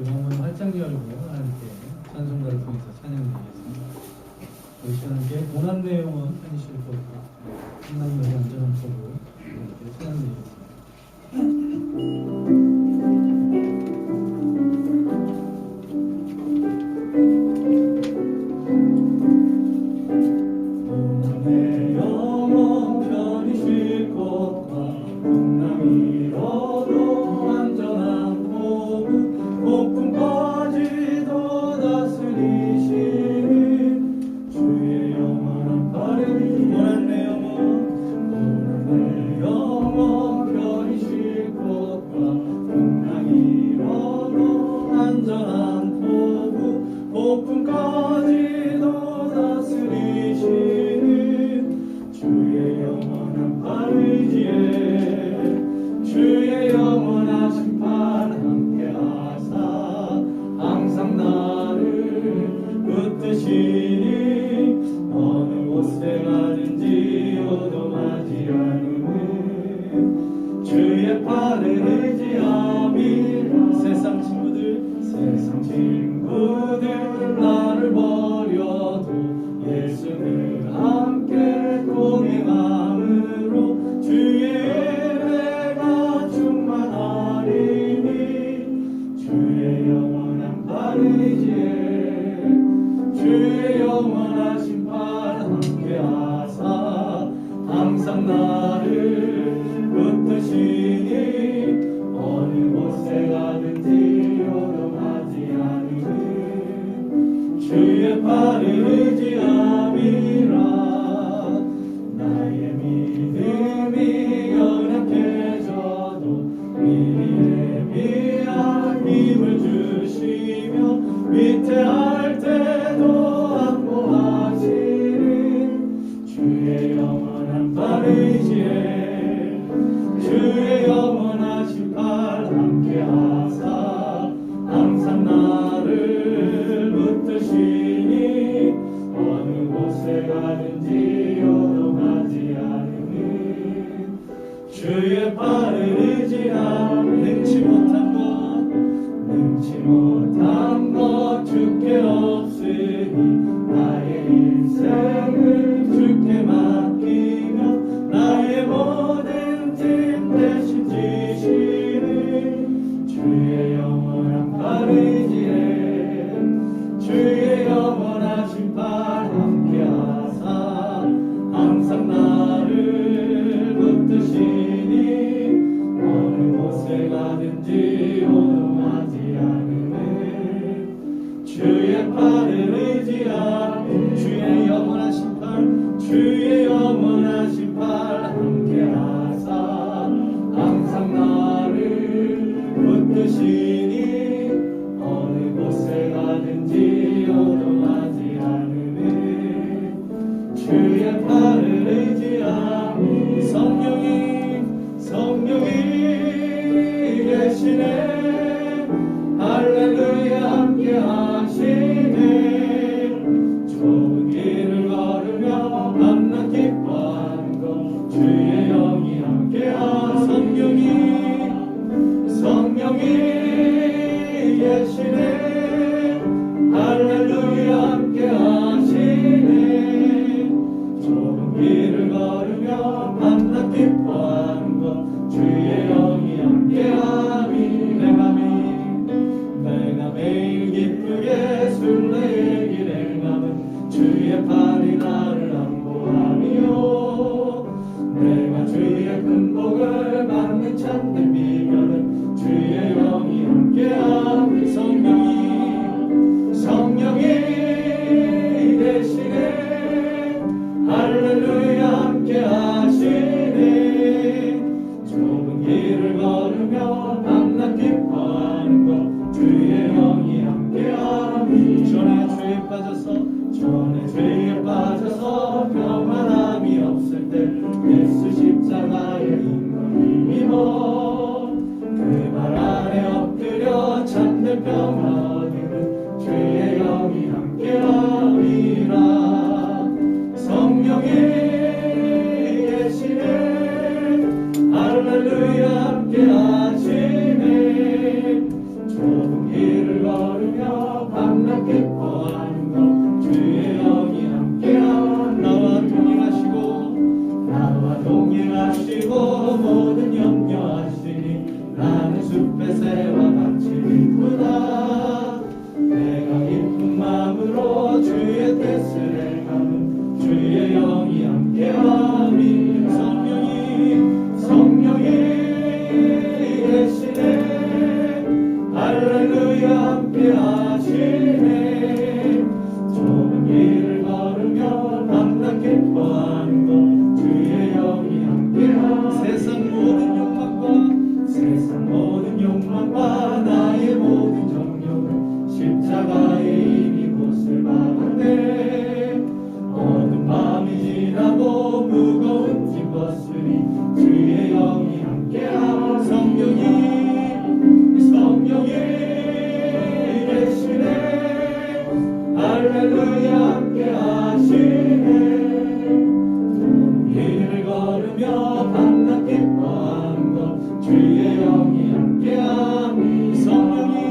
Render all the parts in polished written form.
영혼을 활짝 열고 하나님께 찬송가를 통해서 찬양드리겠습니다. 우리 시간에 고난의 영혼 하니실 것과 하나님의 안전한 법을 하나님께 찬양드리겠습니다. 주의 영원하신 팔 함께하사 항상 나를 붙드시니 어느 곳에 가든지 요동하지 않음은 주의 팔을 의지함이라. 세상 친구들 나를 버려도 예수를 함께 동행함으로 주의 주의 영원한 팔 의지에 주의 영원하신 팔 함께하사 항상 나를 붙드시니 어느 곳에 가든지 요동하지 않음은 주의 팔을 의지함이라. 나의 믿음이 연약해져도 미리에 힘을 주시며 위태할 때도 안보하시는 주의 영원한 팔 의지에 주의 영원하신 팔 함께하사 항상 나를 붙드시니 어느 곳에 가든지 요동하지 않음은 주의 팔을 의지함. 능치 못한 것 주께 없으니 나의 인생을 주께 맡기며 나의 모든 짐 대신 지시는 주의 영원한 팔 의지에 주의 영원하신 팔 함께하사 항상 나를 붙드시니 어느 곳에 가든지 요동하지 않음은 주의 팔을 의지하고 주의 영원하신 팔 주의 영원하신 팔 함께하사 항상 나를 붙드시니 어느 곳에 가든지 요동하지 않음은 주의 팔을 의지하고 성령이 계시네. 할렐루야 함께 하시네. 좋은 길을 걸으며 만나 기뻐하는 것 주의 영이 함께 성령이 계시네. 할렐루야 함께 하시네. 좋은 길을 걸으며 만나 기뻐하는 것 주의 영이 함께함이. 내가 매일 기쁘게 순례의 길을 가면 주의 팔이 나를 안보하며 내가 주의 큰 복을 받는 참된 비결은 주의 영이 함께함이. 성령이 계시네. 할렐루야 함께 하시네. 좁은 길을 걸으며 만나 기뻐하는 것 주의 영이 함께함이. 전에 죄에 빠져서 평안함이 없을 때 예수 십자가의 임금을 힘입어 그 발 아래 엎드려 참된 평화 얻으는 주의 영이 함께함이라. 성령이 계시네. 할렐루야 함께 하시네. 좁은 길을 함께 하시네. 좁은 길을 걸으며 밤낮 기뻐하는 것 주의 영이 함께 하시네. 세상 모든 욕망과 나의 모든 정욕 십자가에 이미 못을 박았네. 어두운 밤이 지나고 무거운 짐 벗으니 주의 영이 함께하고 성령이 계시네. 할렐루야 함께하시네. 길을 걸으며 밤낮 기뻐하는 것 주의 영이 함께하니 성령이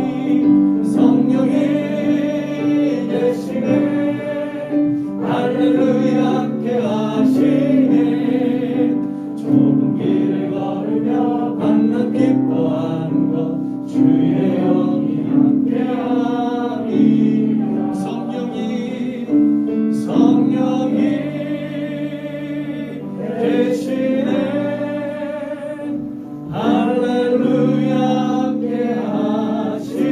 계시네. 할렐루야 함께하시네. 좁은 길을 걸으며 밤낮 기뻐하는 것 주의 영이 함께하니 성령이 계시네. 할렐루야 함께하시네.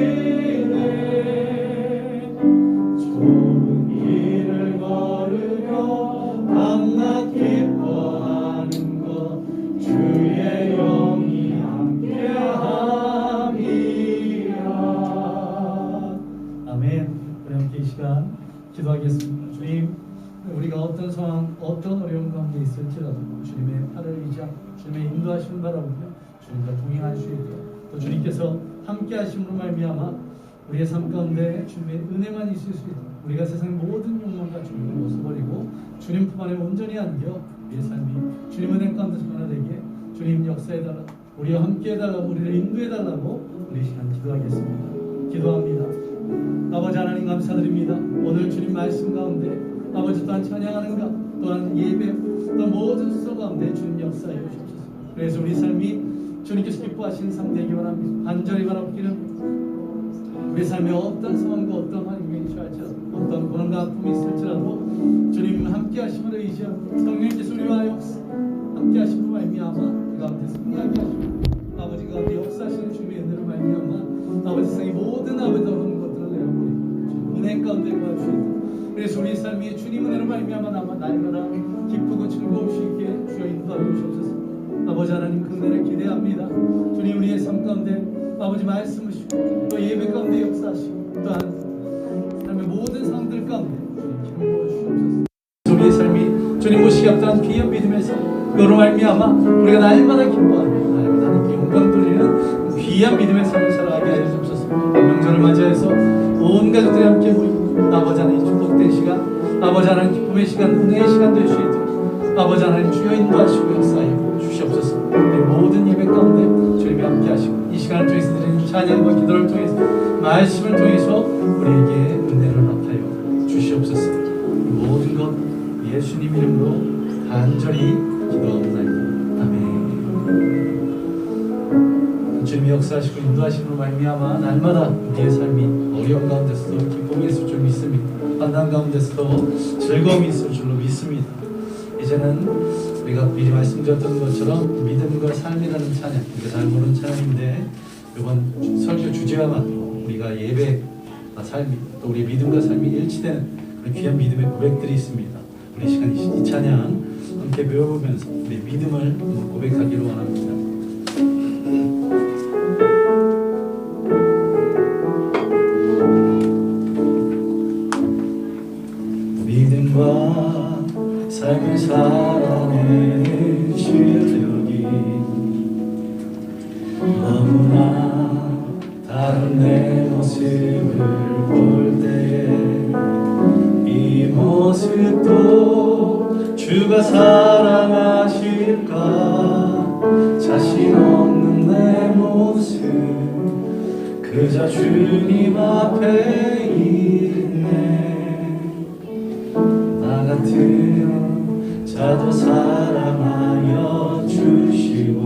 좁은 길을 걸으며 밤낮 기뻐하는 것 주의 영이 함께함이라. 아멘. 우리 함께 이 시간 기도하겠습니다. 주님, 우리가 어떤 상황, 어떤 어려움 가운데 있을지라도 주님의 팔을 의지하 주님의 인도하심을 바라보며 주님과 동행할 수 있도록 또 주님께서 함께 하심으로 말미암아 우리의 삶 가운데 주님의 은혜만 있을 수 있도록 우리가 세상의 모든 욕망과 주님을 벗어버리고 주님 품 안에 온전히 안겨 우리의 삶이 주님 은혜 가운데서 변화되게 주님 역사해달라, 우리와 함께 해달라고, 우리를 인도해달라고 우리 시간 기도하겠습니다. 기도합니다. 아버지 하나님 감사드립니다. 오늘 주님 말씀 가운데 아버지 또한 찬양하는가 또한 예배 또한 모든 수소 가운데 주님 역사해 주옵소서. 그래서 우리 삶이 주님께서 기뻐하시는 삶 되기 바랍니다. 간절히 바라기는 우리 삶에 어떤 상황과 어떤 환경이 처할지라도 어떤 고난과 아픔이 있을지라도 주님 함께 하심을 의지하고 성령께서 우리와 함께 하심으로 말미암아 그 가운데서 승리하게 하시고 아버지 가운데 역사하시는 주님의 은혜로 말미암아 아버지 세상의 모든 아버지 어려운 것들을 내어버리고 은혜 가운데 구하시옵소서. 그래서 우리 삶이 주님 은혜로 말미암아 날마다 기쁘고 즐거울 수 있게 주여 인도하여 주옵소서. 아버지 하나님 그 은혜를 기대합니다. 주님 우리의 삶 가운데 아버지 말씀하시고 또 예배 가운데 역사하시고 또한 삶의 모든 상황들 가운데 주님 기름 부어주시옵소서. 우리의 삶이 주님 모시기 앞둔 귀한 믿음에서 그로 말미암아 우리가 날마다 기뻐하며 날마다 하나님께 영광 돌리는 귀한 믿음의 삶을 살아가게 하여 주옵소서. 명절을 맞이해서 온 가족들이 함께 모이고 아버지 하나님 축복된 시간, 아버지 하나님 기쁨의 시간, 은혜의 시간 될 수 있도록 아버지 하나님 주여 인도하시고 역사하여 주시옵소서. 우리 모든 예배 가운데 주님이 함께 하시고 이 시간을 통해서 드리는 찬양과 기도를 통해서 말씀을 통해서 우리에게 은혜를 나타여 주시옵소서. 모든 것 예수님 이름으로 간절히 기도하옵나이다. 아멘. 주님이 역사하시고 인도하심으로 말미암아 날마다 우리의 삶이 어려운 가운데서도 기쁨이 있을 줄 믿습니다. 환난 가운데서도 즐거움이 있을 줄로 믿습니다. 이제는 우리가 미리 말씀드렸던 것처럼 믿음과 삶이라는 찬양, 우리가 잘 모르는 찬양인데 이번 설교 주제와 맞고 우리가 예배와 삶이 또 우리 믿음과 삶이 일치되는 그런 귀한 믿음의 고백들이 있습니다. 우리 시간 이 찬양 함께 배워보면서 우리 믿음을 고백하기로 원합니다. 믿음과 삶을 살아내는 실력이 너무나 다른 내 모습을 볼 때에 이 모습도 주가 사랑하실까 자신 없는 내 모습 그저 주님 앞에 있네. 나 같은 자도 사랑하여 주시고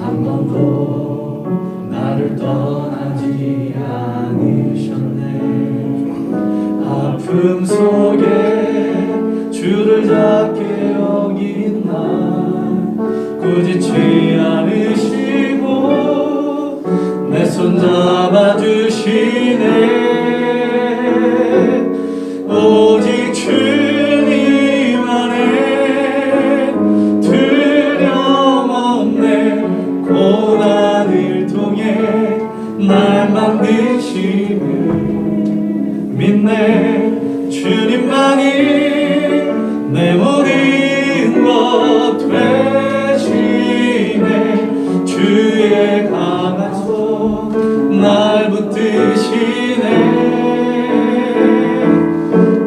한 번도 나를 떠나지 않으셨네. 아픔 속에 주를 작게 여긴 날 꾸짖지 않으시고 내 손 잡아주시네. 오직 주님 안에 두려움 없네. 고난을 통해 날 만드심을 믿네. 주님만이 내 모든 것 되시네. 주의 강한 손 날 붙드시네.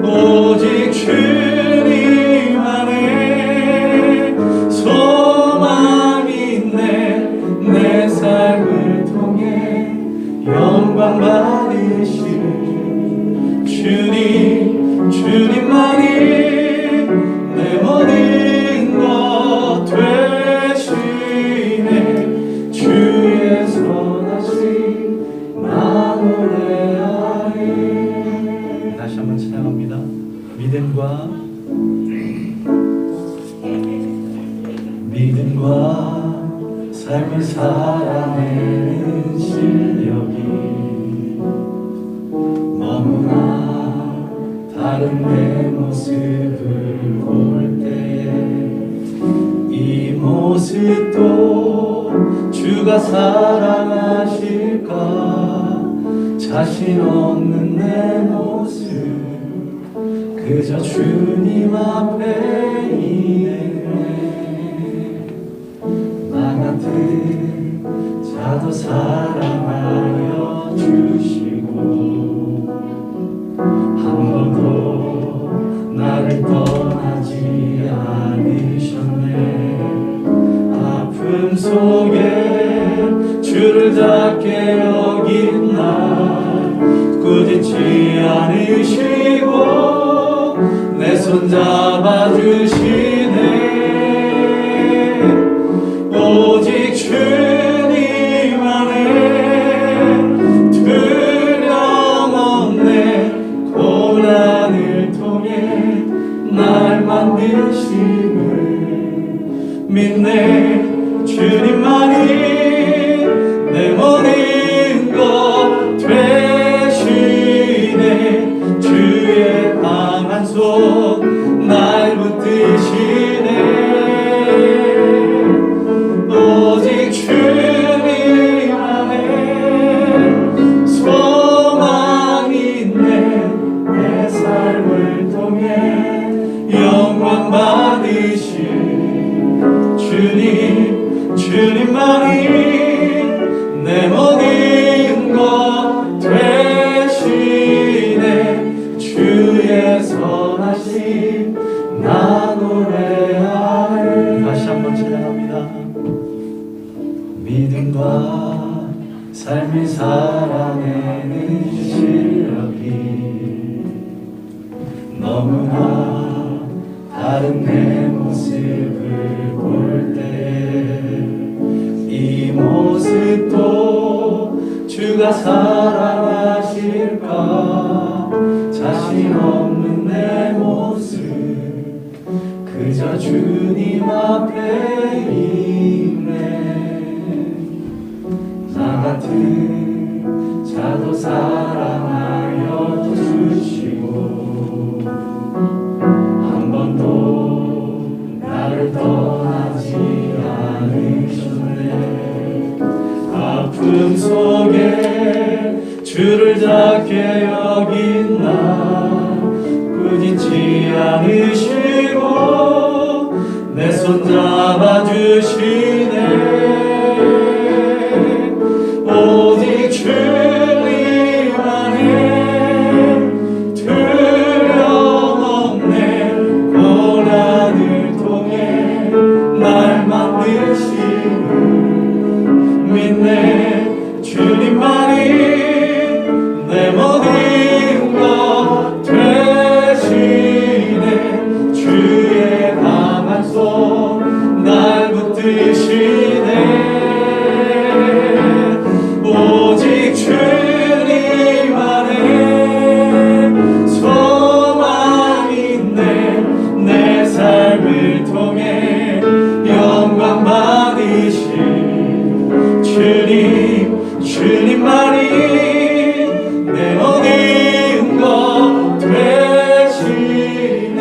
오직 주님 안에 소망이 있네. 내 삶을 통해 영광 받으실 주님, 주님만이 내 모든 것 되시네. 주의 선하심 나 노래하리. 다시 한번 찬양합니다. 믿음과 삶을 살아내는 실력이 너무나 다른 내 모습을 볼 때 이 모습도 주가 사랑하실까. 자신 없는 내 모습 그저 주님 앞에 있네. 나 같은 자도 사랑하여 주시고 한 번도 나를 떠나지 않으셨네. 아픔 속에 주를 닿게 여긴 날 꾸짖지 않으시고 내 손 잡아주시네. 오직 주님 안에 두려움 없네. 고난을 통해 날 만드심을 믿네. 주님만이 내 모든 것 되시네. 주의 강한 손 날 붙드시네. 오직 주님 안에 소망이 있네. 내 삶을 통해 영광 받으신 주님, 주님만이 내 모든 것 되시네. 주의 선하심 나 노래하리. 다시 한번 찬양합니다. 믿음과 삶을 살아내는 실력이 너무나 다른 내 모습을 볼 때 이 모습도 주가 사랑하실까. 자신 없는 내 모습 그저 주님 앞에 있네. 나 같은 자도 사랑하여 주시고 한 번도 나를 떠나지 않으셨네. 아픔 속에 주를 닿게 여긴 나 꾸짖지 않으시고 내 손 잡아주시네. 오직 주님 안에 두려움 없네. 고난을 통해 날 만드심을 믿네. 주님만이 내 모든 것 되시네. 주의 강한 손 날 붙드시네. 주님만이 내 모든 것 되시네.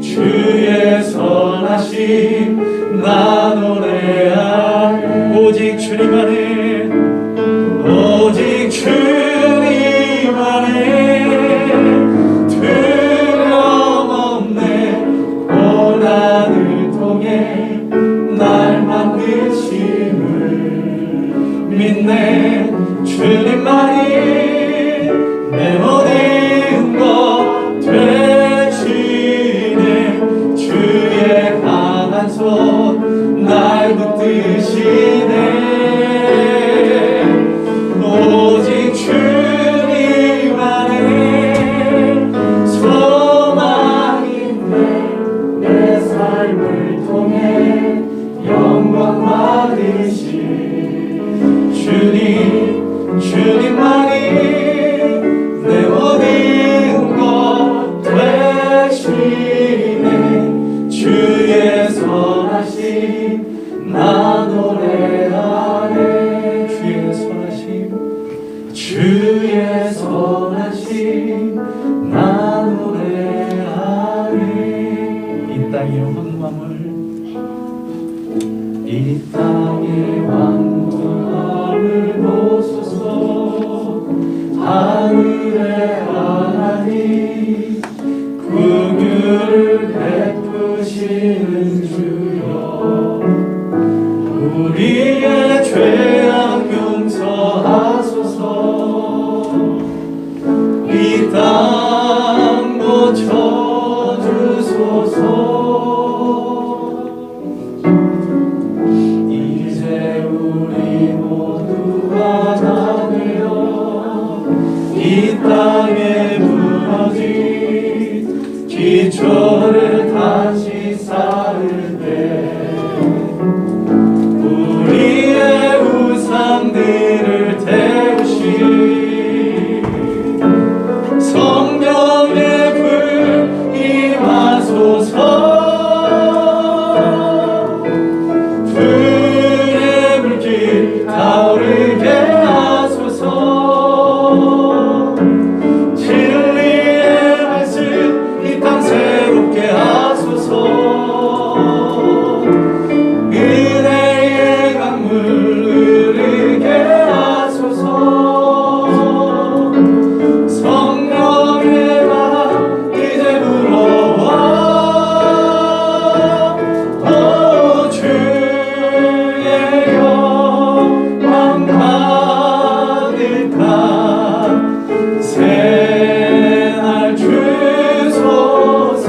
주의 선하심 나 노래하네. 오직 주님만이, 오직 주님만이 두려움 없네. 고난을 통해 날 만드심을 믿네. 주님만이 내 모든 것 되시네. 주의 강한 손 날 붙드시네. 오직 주님만이 소망인데 내 삶을 통해 영광 받으신 주님만이 내 모든 것 되시네. 주의 선하심 나 노래하네. 주의 선하심 나 노래하네. 이 땅의 황망을, 이 땅의 황망을 보소서. 하늘의 하나님 긍휼을 베푸시는 주여, 우리의 죄악 용서하소서. 이 땅 고쳐주소서. 이제 우리 모두가 다 되어 이 땅에 무너진 기초를 다시 쌓을 때 우리의 우상들을 태우시 성령의 불 임하소서. 불의 불길 타오르게 하소서. 진리의 말씀 이 땅 새롭게 하소서. 은혜의 강물 흐르게 하소서. 성령의 바 이제 불어와. 오 주의 영광 가득한 새날 주소서.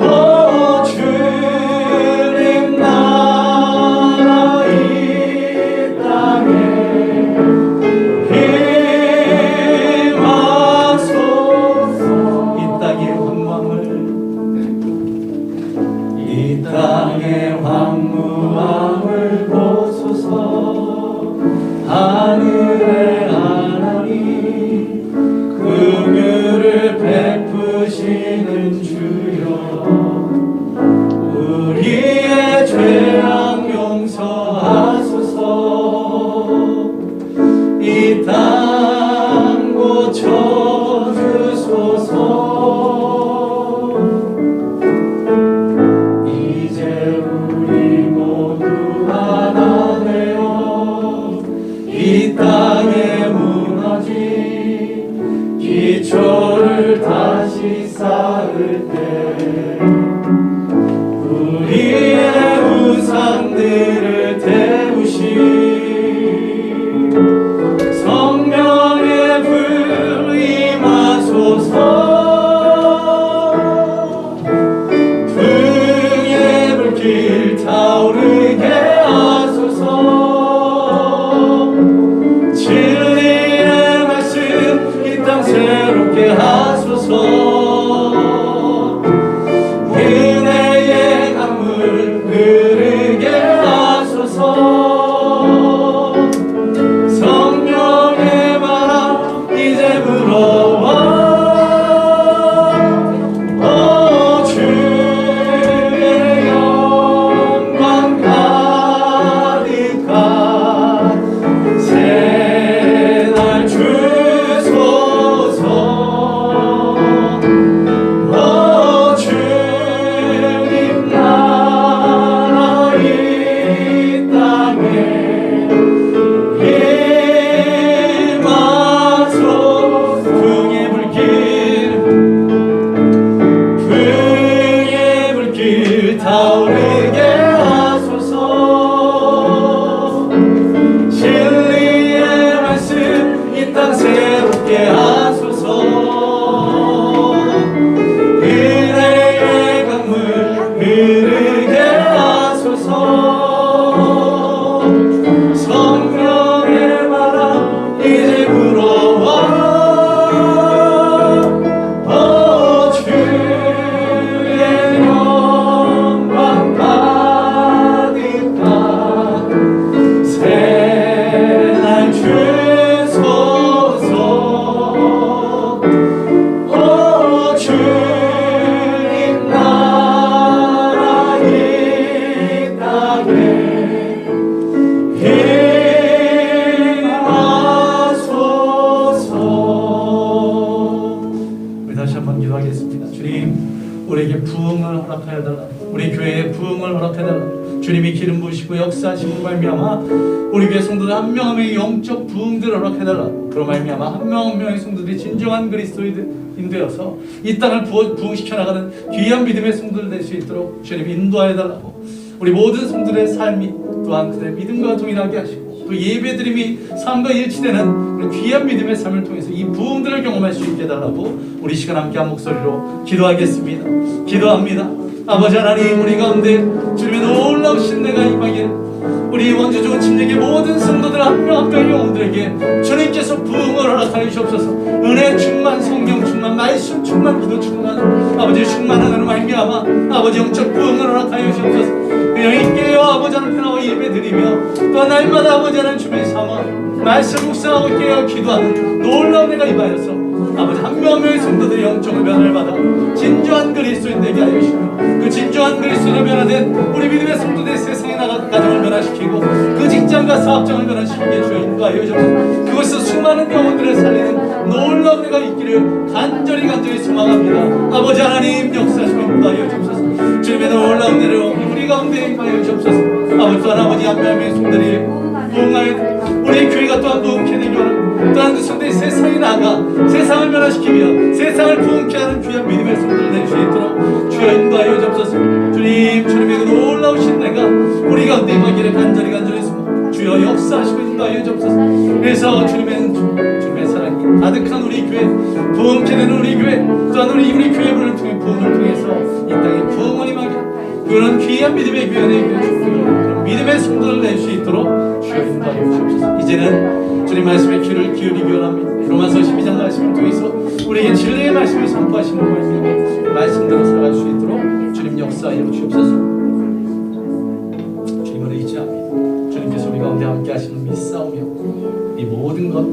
오 주님 나라 이 땅에 임하소서. 이 땅의 황망을, 이 땅의 황무함을 보소서. 하늘의 하나님 긍휼을 베푸시는 주여, 우리의 죄악 용서하소서. 이 땅 고쳐주소서. 이제 우리 모두 하나 되어 이 땅에 무너진 기초를 다시 쌓을 때 우리의 우상들을 태우시 성령의 불 임하소서. 등의 불길 타오르게 하소서. 진리의 말씀 이 땅 새롭게 하소서. 은혜의 강물 흐르게 하소서. 부흥을 허락하여 달라. 우리 교회의 부흥을 허락해 달라. 주님이 기름 부으시고 역사하시고 말미암아 우리 교회 성도들 한 명 한 명의 영적 부흥들을 허락해 달라. 그로 말미암아 한 명 한 명의 성도들이 진정한 그리스도인 되어서 이 땅을 부흥시켜 나가는 귀한 믿음의 성도들 될 수 있도록 주님 인도하여 달라고. 우리 모든 성도들의 삶이 또한 그들의 믿음과 동일하게 하시고 또 예배드림이 삶과 일치되는 그런 귀한 믿음의 삶을 통해서 이 부흥들을 경험할 수 있게 해달라고 우리 시간 함께한 목소리로 기도하겠습니다. 기도합니다. 아버지 하나님, 우리 가운데 주님의 놀라우신 내가 임하기를 우리 원주 좋은 침례의 모든 성도들 한 명 한 명의 영혼들에게 주님께서 부흥을 허락하여 주옵소서. 은혜 충만, 성령 충만, 말씀 충만, 기도 충만, 아버지 충만한 말미암아 아버지 영적 부흥을 허락하여 주옵소서. 그 영이 깨어 아버지 하나님 나와 예배드리며 또한 날마다 아버지 하나님 주의 삼아 말씀 묵상하고 깨어 기도하는 놀라운 내가 임하여서 아버지 한 명 한 명의 성도들의 영적을 변화를 받아 진정한 그리스도인 되게 하여 주시고 그 진정한 그리스도로 변화된 우리 믿음의 성도들의 세상에 나가 가정을 변화시키고 그 직장과 사업장을 변화시키게 주여 인도하여 주옵소서. 그것에서 수많은 영혼들을 살리는 놀라운 내가 있기를 간절히 소망합니다. 아버지 하나님 역사하시고 인도하여 주옵소서. 주님의 놀라운 내로 우리 가운데 임하여 주옵소서. 아버지 또한 아버지 한 명 한 명의 성도들이 부흥하여 우리 교회가 또한 부흥케 되기 원합니다. 또한 그 성도의 세상에 나가 세상을 변화시키며 세상을 부흥케 하는 귀한 믿음의 성도를 낼 수 있도록 주여 인도하여 주옵소서. 주님의 그 놀라우신 내가 우리 가운데 임하기를 간절히 소망 주여 역사하시고 인도하여 주옵소서. 그래서 주님의 사랑이 가득한 우리 교회 부흥케 되는 우리 교회 또한 우리 교회분을 통해 부흥을 통해서 이 땅에 부흥을 임하게 그런 귀한 믿음의 교회의 믿음의 성도를 낼 수 있도록 주여 인도하여 주옵소서. 이제는 주님 말씀에 귀를 기울이기 원합니다. 로마서 12장 말씀을 통해서 우리에게 진리의 말씀을 선포하시는 말씀입니다. 말씀대로 살아갈 수 있도록 주님 역사하여 주옵소서. 주님을 의지합니다. 주님께서 우리 가운데 함께 하시는 믿사오며 이 모든 것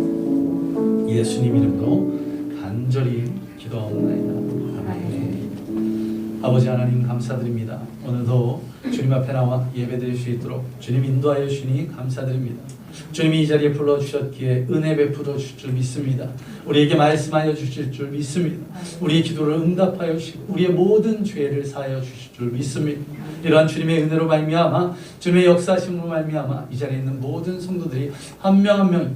예수님 이름으로 간절히 기도하옵나이다. 아멘. 아버지 하나님 감사드립니다. 오늘도 주님 앞에 나와 예배드릴 수 있도록 주님 인도하여 주시니 감사드립니다. 주님이 이 자리에 불러주셨기에 은혜 베풀어 주실 줄 믿습니다. 우리에게 말씀하여 주실 줄 믿습니다. 우리의 기도를 응답하여 주시고 우리의 모든 죄를 사하여 주실 줄 믿습니다. 이러한 주님의 은혜로 말미암아 주님의 역사하심으로 말미암아 이 자리에 있는 모든 성도들이 한 명 한 명이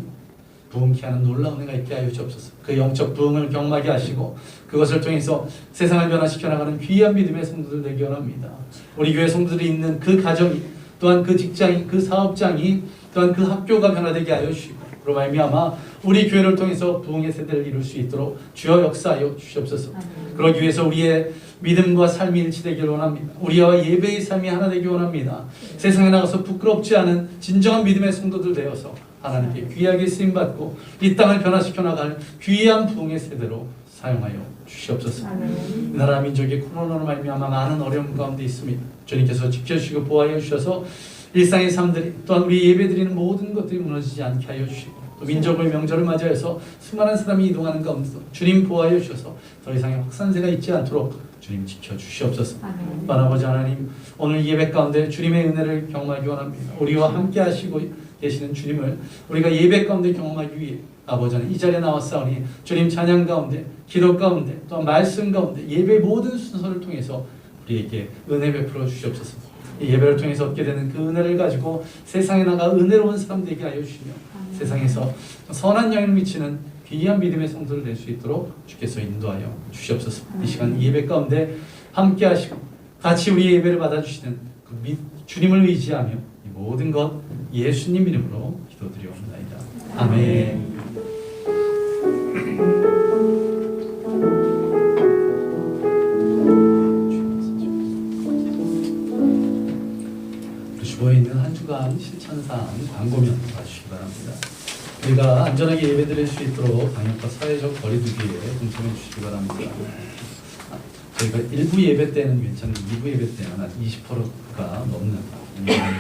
부흥케 하는 놀라운 은혜가 있게 하여 주옵소서. 그 영적 부흥을 경험하게 하시고 그것을 통해서 세상을 변화시켜 나가는 귀한 믿음의 성도들 되기 원합니다. 우리 교회 성도들이 있는 그 가정이 또한 그 직장이 그 사업장이 또한 그 학교가 변화되게 하여 주시고 그로 말미암아 우리 교회를 통해서 부흥의 세대를 이룰 수 있도록 주여 역사하여 주시옵소서. 그러기 위해서 우리의 믿음과 삶이 일치되기를 원합니다. 우리와 예배의 삶이 하나 되기 원합니다. 세상에 나가서 부끄럽지 않은 진정한 믿음의 성도들 되어서 하나님께 귀하게 쓰임받고 이 땅을 변화시켜 나갈 귀한 부흥의 세대로 사용하여 주시옵소서. 이 나라 민족이 코로나로 말미암아 많은 어려움 가운데 있습니다. 주님께서 지켜주시고 보호하여 주셔서 일상의 삶들이 또한 우리 예배드리는 모든 것들이 무너지지 않게 하여 주시고 또 민족의 명절을 맞이해서 수많은 사람이 이동하는 가운데서 주님 보호하여 주셔서 더 이상의 확산세가 있지 않도록 주님 지켜주시옵소서. 아버지 하나님 오늘 예배 가운데 주님의 은혜를 경험하기 원합니다. 우리와 함께 하시고 계시는 주님을 우리가 예배 가운데 경험하기 위해 아버지 하나님 이 자리에 나왔사오니 주님 찬양 가운데 기도 가운데 또한 말씀 가운데 예배 모든 순서를 통해서 우리에게 은혜 베풀어 주시옵소서. 이 예배를 통해서 얻게 되는 그 은혜를 가지고 세상에 나가 은혜로운 사람 되게 하여 주시며 세상에서 선한 영향을 미치는 귀한 믿음의 성도를 낼 수 있도록 주께서 인도하여 주시옵소서. 이 시간 예배 가운데 함께 하시고 같이 우리의 예배를 받아주시는 그 주님을 의지하며 이 모든 것 예수님 이름으로 기도드리옵나이다. 아멘. 주보에 있는 한 주간 실천상 광고면 봐주시기 바랍니다. 우리가 안전하게 예배드릴 수 있도록 방역과 사회적 거리두기에 동참해 주시기 바랍니다. 저희가 1부 예배 때는 괜찮은데 2부 예배 때는 한 20%가 넘는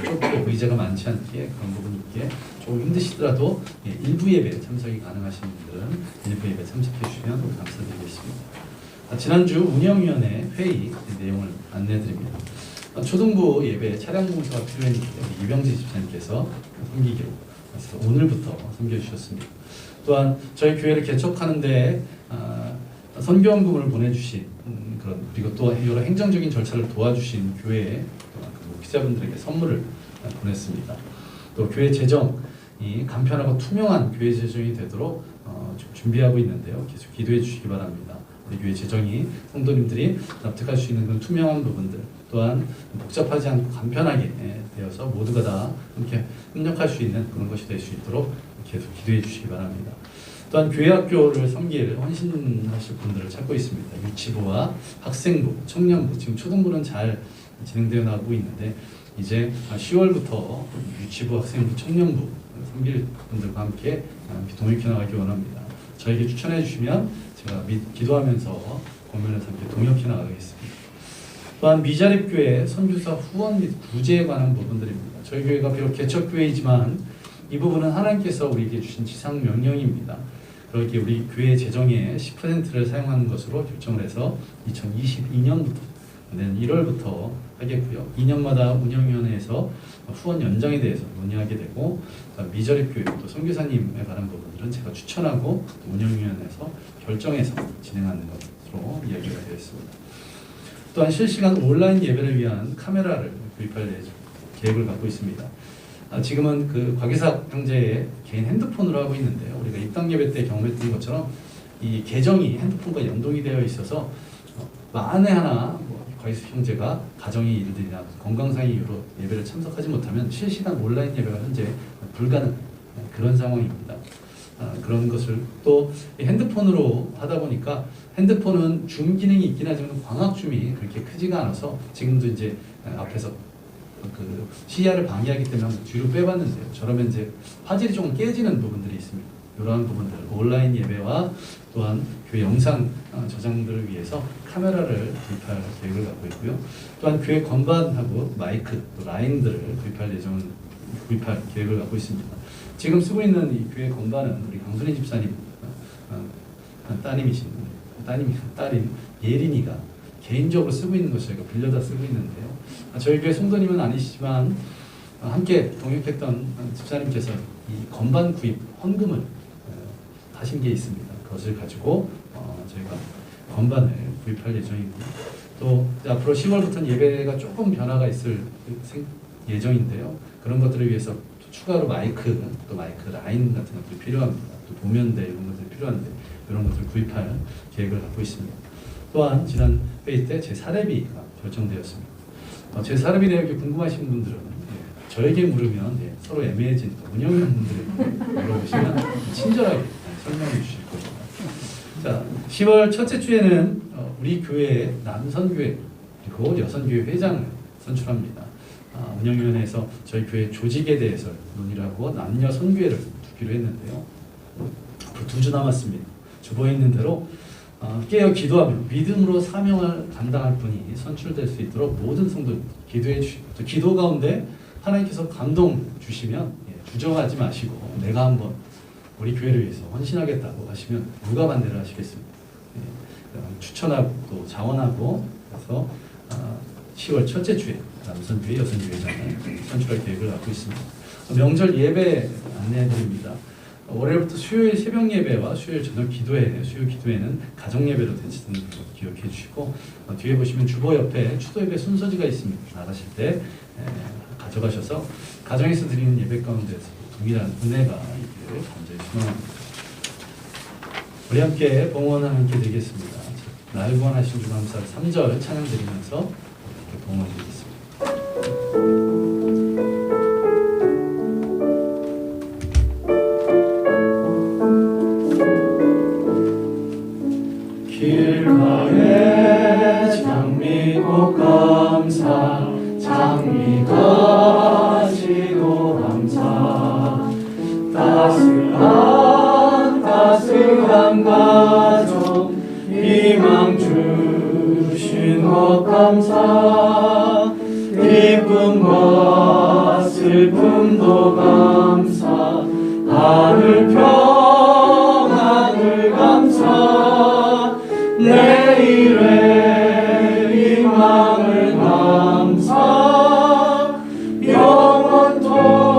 좁고 의자가 많지 않기에 그런 부분이 있기에 조금 힘드시더라도 1부 예배 참석이 가능하신 분들은 1부 예배 참석해 주시면 감사드리겠습니다. 지난주 운영위원회 회의 내용을 안내해드립니다. 초등부 예배 차량 공사가 필요했는데 이병재 집사님께서 섬기기로 그래서 오늘부터 섬겨주셨습니다. 또한 저희 교회를 개척하는데 선교원금을 보내주신 그런 그런 그리고 또 여러 행정적인 절차를 도와주신 교회의 목회자분들에게 선물을 보냈습니다. 또 교회 재정이 간편하고 투명한 교회 재정이 되도록 좀 준비하고 있는데요. 계속 기도해 주시기 바랍니다. 우리 교회 재정이 성도님들이 납득할 수 있는 그런 투명한 부분들 또한 복잡하지 않고 간편하게 되어서 모두가 다 함께 협력할 수 있는 그런 것이 될 수 있도록 계속 기도해 주시기 바랍니다. 또한 교회 학교를 섬길 헌신하실 분들을 찾고 있습니다. 유치부와 학생부, 청년부, 지금 초등부는 잘 진행되어 나가고 있는데 이제 10월부터 유치부, 학생부, 청년부 섬길 분들과 함께 동역해 나가기 원합니다. 저에게 추천해 주시면 제가 기도하면서 고민해서 함께 동역해 나가겠습니다. 또한 미자립교회 선교사 후원 및 구제에 관한 부분들입니다. 저희 교회가 비록 개척교회이지만 이 부분은 하나님께서 우리에게 주신 지상 명령입니다. 그렇게 우리 교회 재정의 10%를 사용하는 것으로 결정을 해서 2022년부터 내년 1월부터 하겠고요. 2년마다 운영위원회에서 후원 연장에 대해서 논의하게 되고 미저립교회 또 선교사님에 관한 부분들은 제가 추천하고 운영위원회에서 결정해서 진행하는 것으로 이야기가 되었습니다. 또한 실시간 온라인 예배를 위한 카메라를 구입할 계획을 갖고 있습니다. 지금은 그 곽이삭 형제의 개인 핸드폰으로 하고 있는데요. 우리가 입당 예배 때 경험했던 것처럼 이 계정이 핸드폰과 연동이 되어 있어서 만에 하나 곽이삭 형제가 가정의 일들이나 건강상의 이유로 예배를 참석하지 못하면 실시간 온라인 예배가 현재 불가능 그런 상황입니다. 그런 것을 또 핸드폰으로 하다 보니까 핸드폰은 줌 기능이 있긴 하지만 광학 줌이 그렇게 크지가 않아서 지금도 이제 앞에서 그 시야를 방해하기 때문에 뒤로 빼봤는데요. 저러면 이제 화질이 조금 깨지는 부분들이 있습니다. 이러한 부분들 온라인 예배와 또한 교회 영상 저장들을 위해서 카메라를 구입할 계획을 갖고 있고요. 또한 교회 건반하고 마이크 또 라인들을 구입할 계획을 갖고 있습니다. 지금 쓰고 있는 이 교회 건반은 우리 강순희 집사님 딸인 예린이가 개인적으로 쓰고 있는 것을 저희가 빌려다 쓰고 있는데요. 저희 교회 성도님은 아니시지만 함께 동역했던 집사님께서 이 건반 구입 헌금을 하신 게 있습니다. 그것을 가지고 저희가 건반을 구입할 예정이고요. 또 앞으로 10월부터는 예배가 조금 변화가 있을 예정인데요. 그런 것들을 위해서 추가로 마이크, 또 마이크 라인 같은 것들이 필요합니다. 또 도면대 이런 것들이 필요한데 이런 것들을 구입할 계획을 갖고 있습니다. 또한 지난 회의 때 제 사례비가 결정되었습니다. 제 사례비 내역이 궁금하신 분들은 저에게 물으면 서로 애매해진 운영위원분들에게 물어보시면 친절하게 설명해 주실 겁니다. 자, 10월 첫째 주에는 우리 교회의 남선교회 그리고 여선교회 회장을 선출합니다. 운영위원회에서 저희 교회 조직에 대해서 논의를 하고 남녀 선교회를 두기로 했는데요. 앞으로 2주 남았습니다. 주보에 있는 대로 깨어 기도하며 믿음으로 사명을 감당할 분이 선출될 수 있도록 모든 성도 기도해 주시고 또 기도 가운데 하나님께서 감동 주시면 주저하지 마시고 내가 한번 우리 교회를 위해서 헌신하겠다고 하시면 누가 반대를 하시겠습니까? 추천하고 또 자원하고 그래서 10월 첫째 주에 남선교회 여선교회 회장을 선출할 계획을 갖고 있습니다. 명절 예배 안내해드립니다. 월요일부터 수요일 새벽 예배와 수요일 저녁 기도회, 수요 기도회는 가정 예배로 되시는 것 기억해 주시고 뒤에 보시면 주보 옆에 추도 예배 순서지가 있습니다. 나가실 때 가져가셔서 가정에서 드리는 예배 가운데서 동일한 은혜가 있기를 간절히 소망합니다. 우리 함께 봉헌을 함께 드리겠습니다. 날 구원하신 주 감사를 3절 찬양 드리면서 이렇게 봉헌 드리겠습니다. 길가에 장미꽃 감사 장미가 지도 감사 따스한 가족 희망 주신 것 감사 기쁨과 슬픔도 감사 하늘 평안을 감사 내일의 희망을 감사 영원토록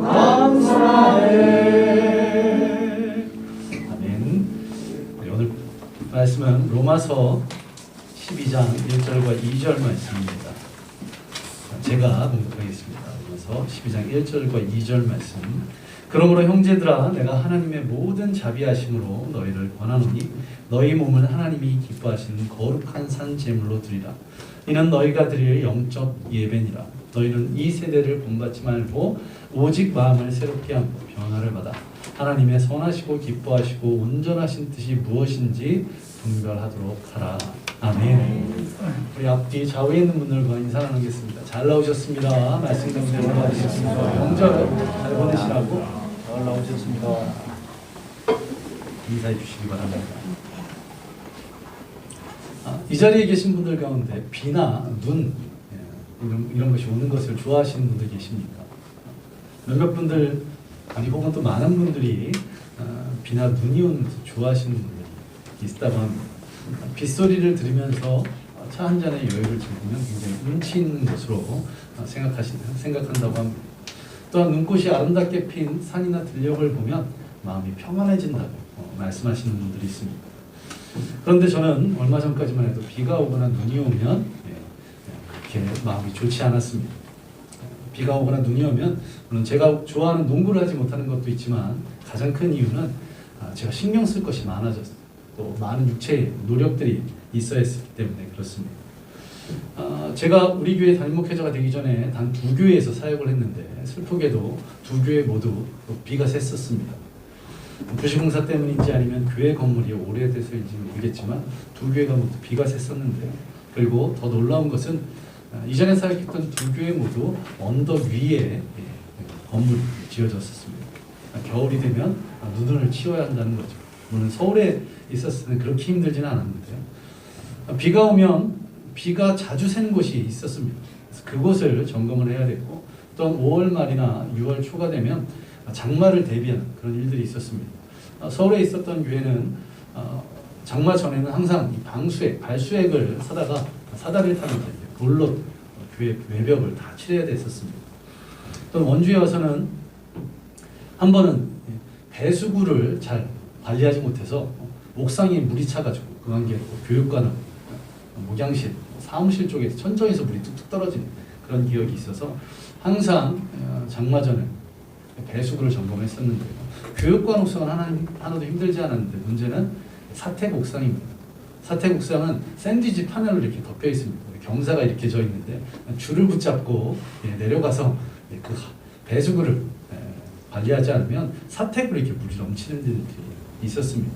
감사해. 아멘. 우리 오늘 말씀은 로마서 2절 말씀입니다. 제가 공독하겠습니다. 그래서 12장 1절과 2절 말씀. 그러므로 형제들아 내가 하나님의 모든 자비하심으로 너희를 권하노니 너희 몸을 하나님이 기뻐하시는 거룩한 산 제물로 드리라. 이는 너희가 드릴 영적 예배니라. 너희는 이 세대를 본받지 말고 오직 마음을 새롭게 하고 변화를 받아 하나님의 선하시고 기뻐하시고 온전하신 뜻이 무엇인지 분별하도록 하라. 아멘. 우리 앞뒤 좌우에 있는 분들과 인사 나누겠습니다. 잘 나오셨습니다. 말씀 가운데 올라와주셨습니다. 명절 잘 보내시라고 잘 나오셨습니다. 인사해 주시기 바랍니다. 이 자리에 계신 분들 가운데 비나 눈 이런 것이 오는 것을 좋아하시는 분들 계십니까? 몇몇 분들 아니 혹은 또 많은 분들이 비나 눈이 오는 것을 좋아하시는 분들이 있다고 합니다. 빗소리를 들으면서 차 한 잔의 여유를 즐기면 굉장히 운치 있는 것으로 생각한다고 합니다. 또한 눈꽃이 아름답게 핀 산이나 들녘을 보면 마음이 평안해진다고 말씀하시는 분들이 있습니다. 그런데 저는 얼마 전까지만 해도 비가 오거나 눈이 오면 그렇게 마음이 좋지 않았습니다. 비가 오거나 눈이 오면 물론 제가 좋아하는 농구를 하지 못하는 것도 있지만 가장 큰 이유는 제가 신경 쓸 것이 많아졌어요. 또 많은 육체의 노력들이 있어야 했기 때문에 그렇습니다. 제가 우리 교회 단목회자가 되기 전에 단 2교회에서 사역을 했는데 슬프게도 2교회 모두 비가 샜었습니다. 부시공사 때문인지 아니면 교회 건물이 오래돼서인지 모르겠지만 2교회가 모두 비가 샜었는데 그리고 더 놀라운 것은 이전에 사역했던 2교회 모두 언덕 위에 건물이 지어졌었습니다. 겨울이 되면 눈을 치워야 한다는 거죠. 물론 서울에 있었을 때는 그렇게 힘들지는 않았는데요. 비가 오면 비가 자주 새는 곳이 있었습니다. 그래서 그곳을 점검을 해야 됐고 또한 5월 말이나 6월 초가 되면 장마를 대비하는 그런 일들이 있었습니다. 서울에 있었던 교회는 장마 전에는 항상 이 방수액, 발수액을 사다가 사다리를 타면서 돌로 교회 외벽을 다 칠해야 됐었습니다. 또 원주에 와서는 한 번은 배수구를 잘 관리하지 못해서 옥상에 물이 차가지고 그 관계로 교육관은 목양실, 사무실 쪽에 천정에서 물이 뚝뚝 떨어지는 그런 기억이 있어서 항상 장마 전에 배수구를 점검했었는데요. 교육관 옥상은 하나도 힘들지 않았는데 문제는 사택 옥상입니다. 사택 옥상은 샌드위치 파넬로 이렇게 덮여 있습니다. 경사가 이렇게 져 있는데 줄을 붙잡고 내려가서 그 배수구를 관리하지 않으면 사택으로 이렇게 물이 넘치는 일이 있었습니다.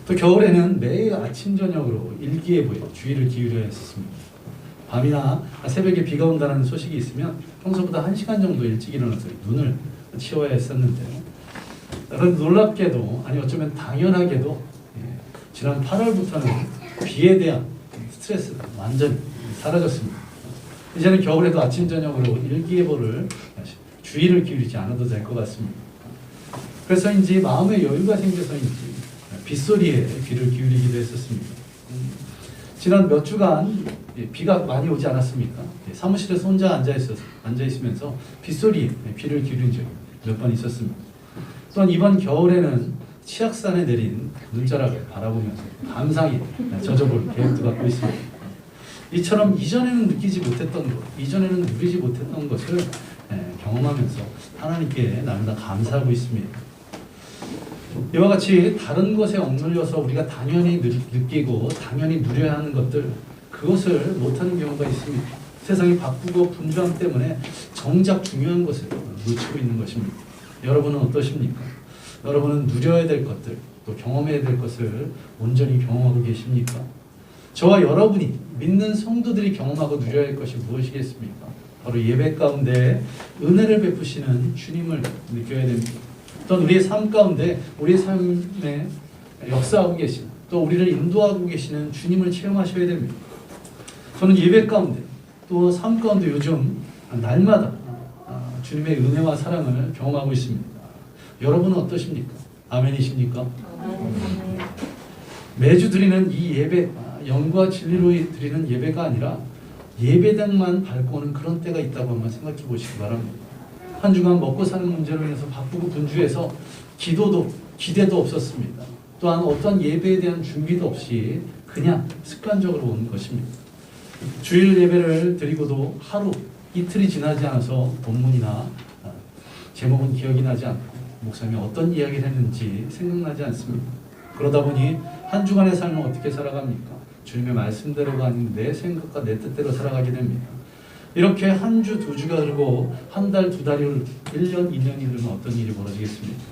또 겨울에는 매일 아침 저녁으로 일기예보에 주의를 기울여야 했습니다. 밤이나 새벽에 비가 온다는 소식이 있으면 평소보다 1시간 정도 일찍 일어나서 눈을 치워야 했었는데요. 그런데 놀랍게도 아니 어쩌면 당연하게도 지난 8월부터는 비에 대한 스트레스가 완전히 사라졌습니다. 이제는 겨울에도 아침 저녁으로 일기예보를 주의를 기울이지 않아도 될 것 같습니다. 그래서인지 마음의 여유가 생겨서인지 빗소리에 귀를 기울이기도 했었습니다. 지난 몇 주간 비가 많이 오지 않았습니까? 사무실에서 혼자 앉아 있으면서 빗소리에 귀를 기울인 적이 몇 번 있었습니다. 또한 이번 겨울에는 치악산에 내린 눈자락을 바라보면서 감상에 젖어볼 계획도 갖고 있습니다. 이처럼 이전에는 느끼지 못했던 것, 이전에는 누리지 못했던 것을 경험하면서 하나님께 날마다 감사하고 있습니다. 이와 같이 다른 것에 억눌려서 우리가 당연히 느끼고 당연히 누려야 하는 것들 그것을 못하는 경우가 있습니다. 세상이 바쁘고 분주함 때문에 정작 중요한 것을 놓치고 있는 것입니다. 여러분은 어떠십니까? 여러분은 누려야 될 것들 또 경험해야 될 것을 온전히 경험하고 계십니까? 저와 여러분이 믿는 성도들이 경험하고 누려야 할 것이 무엇이겠습니까? 바로 예배 가운데 은혜를 베푸시는 주님을 느껴야 됩니다. 또한 우리의 삶 가운데 우리의 삶에 역사하고 계신 또 우리를 인도하고 계시는 주님을 체험하셔야 됩니다. 저는 예배 가운데 또 삶 가운데 요즘 날마다 주님의 은혜와 사랑을 경험하고 있습니다. 여러분은 어떠십니까? 아멘이십니까? 매주 드리는 이 예배 영과 진리로 드리는 예배가 아니라 예배당만 밟고 오는 그런 때가 있다고 한번 생각해 보시기 바랍니다. 한 주간 먹고 사는 문제로 인해서 바쁘고 분주해서 기도도 기대도 없었습니다. 또한 어떤 예배에 대한 준비도 없이 그냥 습관적으로 오는 것입니다. 주일 예배를 드리고도 하루 이틀이 지나지 않아서 본문이나 제목은 기억이 나지 않고 목사님이 어떤 이야기를 했는지 생각나지 않습니다. 그러다 보니 한 주간의 삶을 어떻게 살아갑니까? 주님의 말씀대로가 아닌 내 생각과 내 뜻대로 살아가게 됩니다. 이렇게 한 주, 두 주가 흐르고 한 달, 두 달이 흐르고 1년, 2년이 흐르면 어떤 일이 벌어지겠습니까?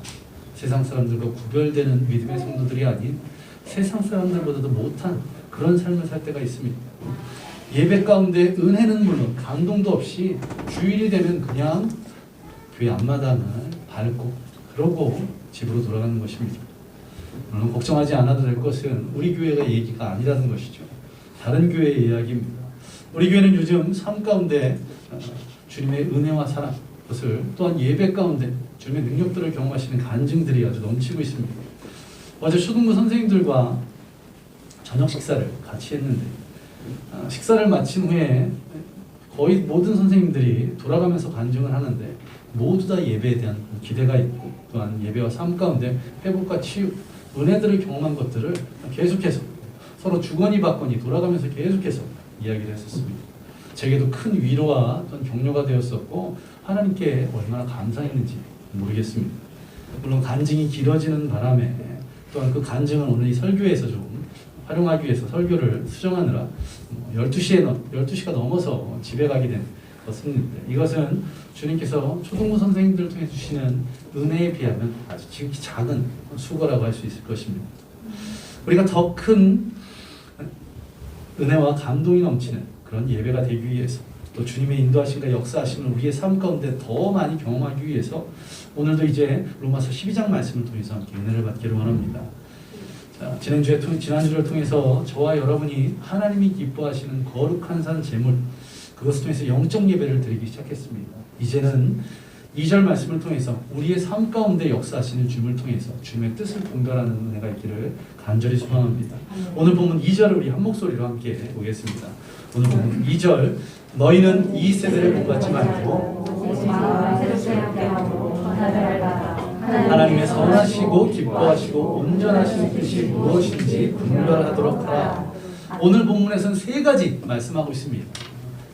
세상 사람들과 구별되는 믿음의 성도들이 아닌 세상 사람들보다도 못한 그런 삶을 살 때가 있습니다. 예배 가운데 은혜는 물론 감동도 없이 주일이 되면 그냥 교회 앞마당을 밟고 그러고 집으로 돌아가는 것입니다. 물론 걱정하지 않아도 될 것은 우리 교회가 얘기가 아니라는 것이죠. 다른 교회의 이야기입니다. 우리 교회는 요즘 삶 가운데 주님의 은혜와 사랑, 그것을 또한 예배 가운데 주님의 능력들을 경험하시는 간증들이 아주 넘치고 있습니다. 어제 초등부 선생님들과 저녁 식사를 같이 했는데 식사를 마친 후에 거의 모든 선생님들이 돌아가면서 간증을 하는데 모두 다 예배에 대한 기대가 있고 또한 예배와 삶 가운데 회복과 치유, 은혜들을 경험한 것들을 계속해서 서로 주거니 받거니 돌아가면서 계속해서 이야기를 했었습니다. 제게도 큰 위로와 어떤 격려가 되었었고 하나님께 얼마나 감사했는지 모르겠습니다. 물론 간증이 길어지는 바람에 또한 그 간증을 오늘 이 설교에서 좀 활용하기 위해서 설교를 수정하느라 12시가 넘어서 집에 가게 된 것입니다. 이것은 주님께서 초등부 선생님들을 통해 주시는 은혜에 비하면 아주 지극히 작은 수고라고 할 수 있을 것입니다. 우리가 더 큰 은혜와 감동이 넘치는 그런 예배가 되기 위해서 또 주님의 인도하심과 역사하심을 우리의 삶 가운데 더 많이 경험하기 위해서 오늘도 이제 로마서 12장 말씀을 통해서 함께 은혜를 받기를 원합니다. 자, 지난주를 통해서 저와 여러분이 하나님이 기뻐하시는 거룩한 산 제물 그것을 통해서 영적 예배를 드리기 시작했습니다. 이제는 2절 말씀을 통해서 우리의 삶 가운데 역사하시는 주님을 통해서 주님의 뜻을 분별하는 은혜가 있기를 간절히 소망합니다. 오늘 보면 2절을 우리 한 목소리로 함께 보겠습니다. 오늘 보면 2절 너희는 이 세대를 본받지 말고 하나님의 선하시고 기뻐하시고 온전하신 뜻이 무엇인지 분별하도록 하라. 오늘 본문에서는 세 가지 말씀하고 있습니다.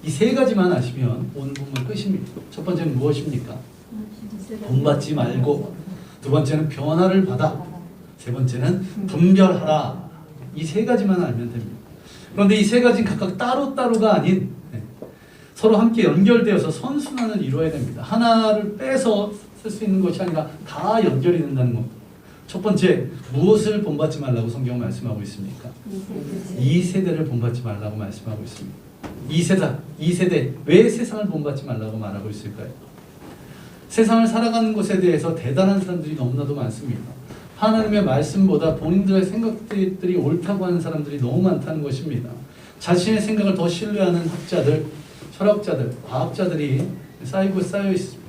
이 세 가지만 아시면 오늘 본문 끝입니다. 첫 번째는 무엇입니까? 본받지 말고, 두 번째는 변화를 받아, 세 번째는 분별하라. 이 세 가지만 알면 됩니다. 그런데 이 세 가지는 각각 따로따로가 아닌 서로 함께 연결되어서 선순환을 이루어야 됩니다. 하나를 빼서 쓸 수 있는 것이 아니라 다 연결이 된다는 겁니다. 첫 번째, 무엇을 본받지 말라고 성경은 말씀하고 있습니까? 이 세대를 본받지 말라고 말씀하고 있습니다. 이 세대, 왜 세상을 본받지 말라고 말하고 있을까요? 세상을 살아가는 것에 대해서 대단한 사람들이 너무나도 많습니다. 하나님의 말씀보다 본인들의 생각들이 옳다고 하는 사람들이 너무 많다는 것입니다. 자신의 생각을 더 신뢰하는 학자들, 철학자들, 과학자들이 쌓이고 쌓여 있습니다.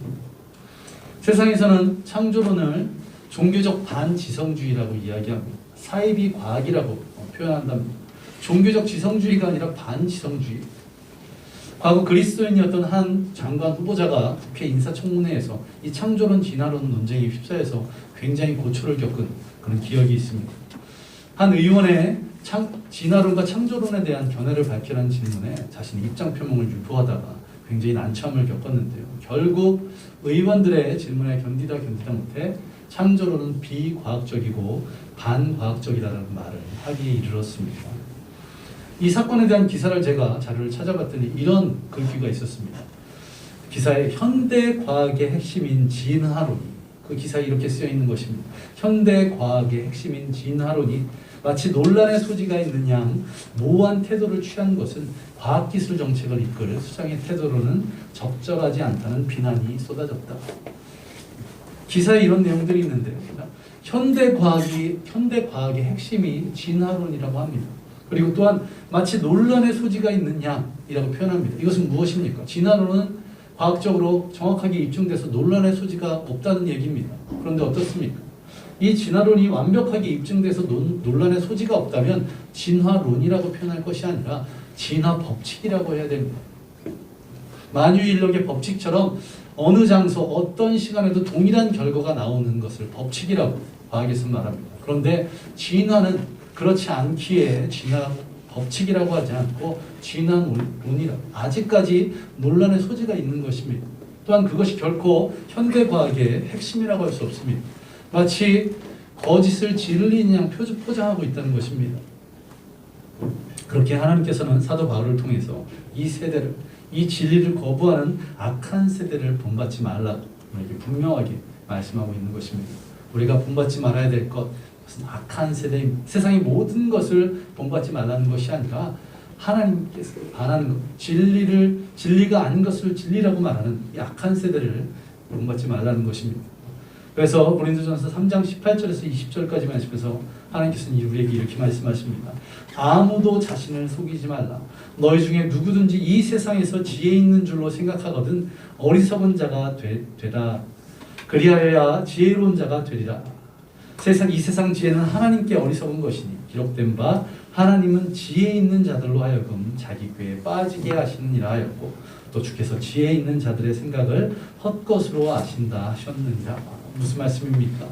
세상에서는 창조론을 종교적 반지성주의라고 이야기합니다. 사이비 과학이라고 표현한답니다. 종교적 지성주의가 아니라 반지성주의. 과거 그리스도인이었던 한 장관 후보자가 국회 인사청문회에서 이 창조론 진화론 논쟁에 휩싸여서 굉장히 고초를 겪은 그런 기억이 있습니다. 한 의원의 진화론과 창조론에 대한 견해를 밝히라는 질문에 자신의 입장 표명을 유보하다가 굉장히 난처함을 겪었는데요. 결국 의원들의 질문에 견디다 못해 창조론은 비과학적이고 반과학적이라는 말을 하기에 이르렀습니다. 이 사건에 대한 기사를 제가 자료를 찾아봤더니 이런 글귀가 있었습니다. 기사에 현대 과학의 핵심인 진화론이, 그 기사에 이렇게 쓰여 있는 것입니다. 현대 과학의 핵심인 진화론이 마치 논란의 소지가 있는 양 모호한 태도를 취한 것은 과학기술 정책을 이끌 수장의 태도로는 적절하지 않다는 비난이 쏟아졌다. 기사에 이런 내용들이 있는데 현대 과학의 핵심이 진화론이라고 합니다. 그리고 또한 마치 논란의 소지가 있는 양이라고 표현합니다. 이것은 무엇입니까? 진화론은 과학적으로 정확하게 입증돼서 논란의 소지가 없다는 얘기입니다. 그런데 어떻습니까? 이 진화론이 완벽하게 입증돼서 논란의 소지가 없다면 진화론이라고 표현할 것이 아니라 진화 법칙이라고 해야 됩니다. 만유인력의 법칙처럼 어느 장소 어떤 시간에도 동일한 결과가 나오는 것을 법칙이라고 과학에서 말합니다. 그런데 진화는 그렇지 않기에 진화 법칙이라고 하지 않고 진한 운이라 아직까지 논란의 소지가 있는 것입니다. 또한 그것이 결코 현대 과학의 핵심이라고 할 수 없습니다. 마치 거짓을 진리인 양 포장하고 있다는 것입니다. 그렇게 하나님께서는 사도 바울을 통해서 이 세대를, 이 진리를 거부하는 악한 세대를 본받지 말라고 이렇게 분명하게 말씀하고 있는 것입니다. 우리가 본받지 말아야 될 것, 그것은 악한 세대입니다. 세상의 모든 것을 본받지 말라는 것이 아니라 하나님께서 반하는 것, 진리가 아닌 것을 진리라고 말하는 이 악한 세대를 본받지 말라는 것입니다. 그래서 고린도전서 3장 18절에서 20절까지 말씀에서 하나님께서는 우리에게 이렇게 말씀하십니다. 아무도 자신을 속이지 말라. 너희 중에 누구든지 이 세상에서 지혜 있는 줄로 생각하거든 어리석은 자가 되라. 그리하여야 지혜로운 자가 되리라. 이 세상 지혜는 하나님께 어리석은 것이니 기록된 바 하나님은 지혜 있는 자들로 하여금 자기 꾀에 빠지게 하시느니라 하였고 또 주께서 지혜 있는 자들의 생각을 헛것으로 아신다 하셨느니라. 무슨 말씀입니까?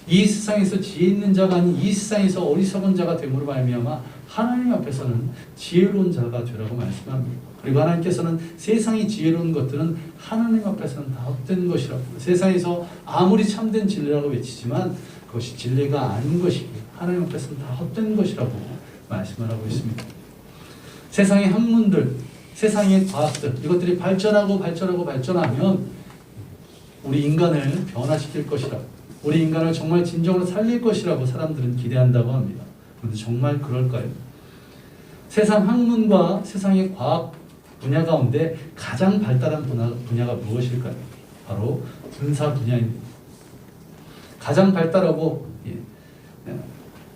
이 세상에서 지혜 있는 자가 아닌 이 세상에서 어리석은 자가 됨으로 말미암아 하나님 앞에서는 지혜로운 자가 되라고 말씀합니다. 그리고 하나님께서는 세상이 지혜로운 것들은 하나님 앞에서는 다 헛된 것이라고, 세상에서 아무리 참된 진리라고 외치지만 그것이 진리가 아닌 것이고 하나님 앞에서는 다 헛된 것이라고 말씀을 하고 있습니다. 세상의 학문들, 세상의 과학들, 이것들이 발전하면 우리 인간을 변화시킬 것이라고, 우리 인간을 정말 진정으로 살릴 것이라고 사람들은 기대한다고 합니다. 그런데 정말 그럴까요? 세상 학문과 세상의 과학 분야 가운데 가장 발달한 분야가 무엇일까요? 바로 군사 분야입니다. 가장 발달하고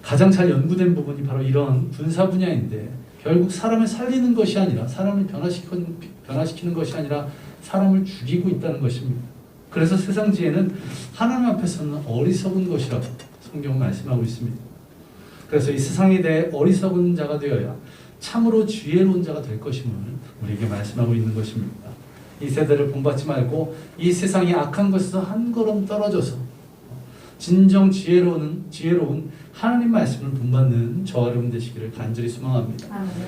가장 잘 연구된 부분이 바로 이런 군사 분야인데 결국 사람을 살리는 것이 아니라 사람을 변화시키는 것이 아니라 사람을 죽이고 있다는 것입니다. 그래서 세상 지혜는 하나님 앞에서는 어리석은 것이라고 성경은 말씀하고 있습니다. 그래서 이 세상에 대해 어리석은 자가 되어야 참으로 지혜로운 자가 될 것임을 우리에게 말씀하고 있는 것입니다. 이 세대를 본받지 말고 이 세상의 악한 것에서 한 걸음 떨어져서 진정 지혜로운 하나님 말씀을 본받는 저와 여러분 되시기를 간절히 소망합니다.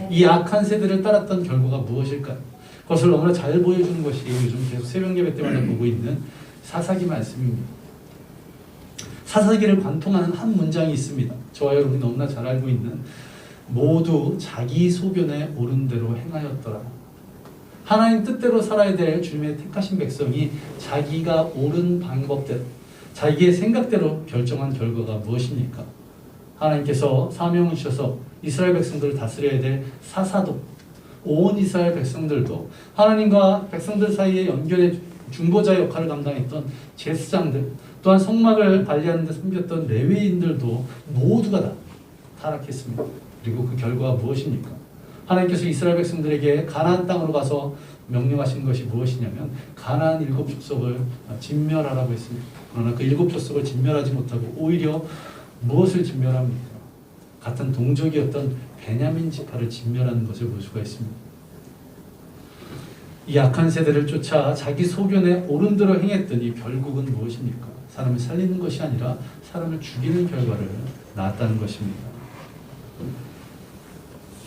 이 악한 세대를 따랐던 결과가 무엇일까요? 그것을 너무나 잘 보여주는 것이 요즘 계속 새벽 예배 때마다 보고 있는 사사기 말씀입니다. 사사기를 관통하는 한 문장이 있습니다. 저와 여러분이 너무나 잘 알고 있는 모두 자기 소견에 옳은 대로 행하였더라. 하나님 뜻대로 살아야 될 주님의 택하신 백성이 자기가 옳은 방법대로 자기의 생각대로 결정한 결과가 무엇입니까? 하나님께서 사명을 주셔서 이스라엘 백성들을 다스려야 될 사사도 온 이스라엘 백성들도 하나님과 백성들 사이에 연결의 중보자 역할을 감당했던 제사장들 또한 성막을 관리하는 데 섬겼던 레위인들도 모두가 다 타락했습니다. 그리고 그 결과가 무엇입니까? 하나님께서 이스라엘 백성들에게 가나안 땅으로 가서 명령하신 것이 무엇이냐면 가나안 7 족속을 진멸하라고 했습니다. 그러나 그 7 족속을 진멸하지 못하고 오히려 무엇을 진멸합니까? 같은 동족이었던 베냐민 지파를 진멸하는 것을 볼 수가 있습니다. 이 악한 세대를 쫓아 자기 소견에 옳은 대로 행했더니 결국은 무엇입니까? 사람을 살리는 것이 아니라 사람을 죽이는 결과를 낳았다는 것입니다.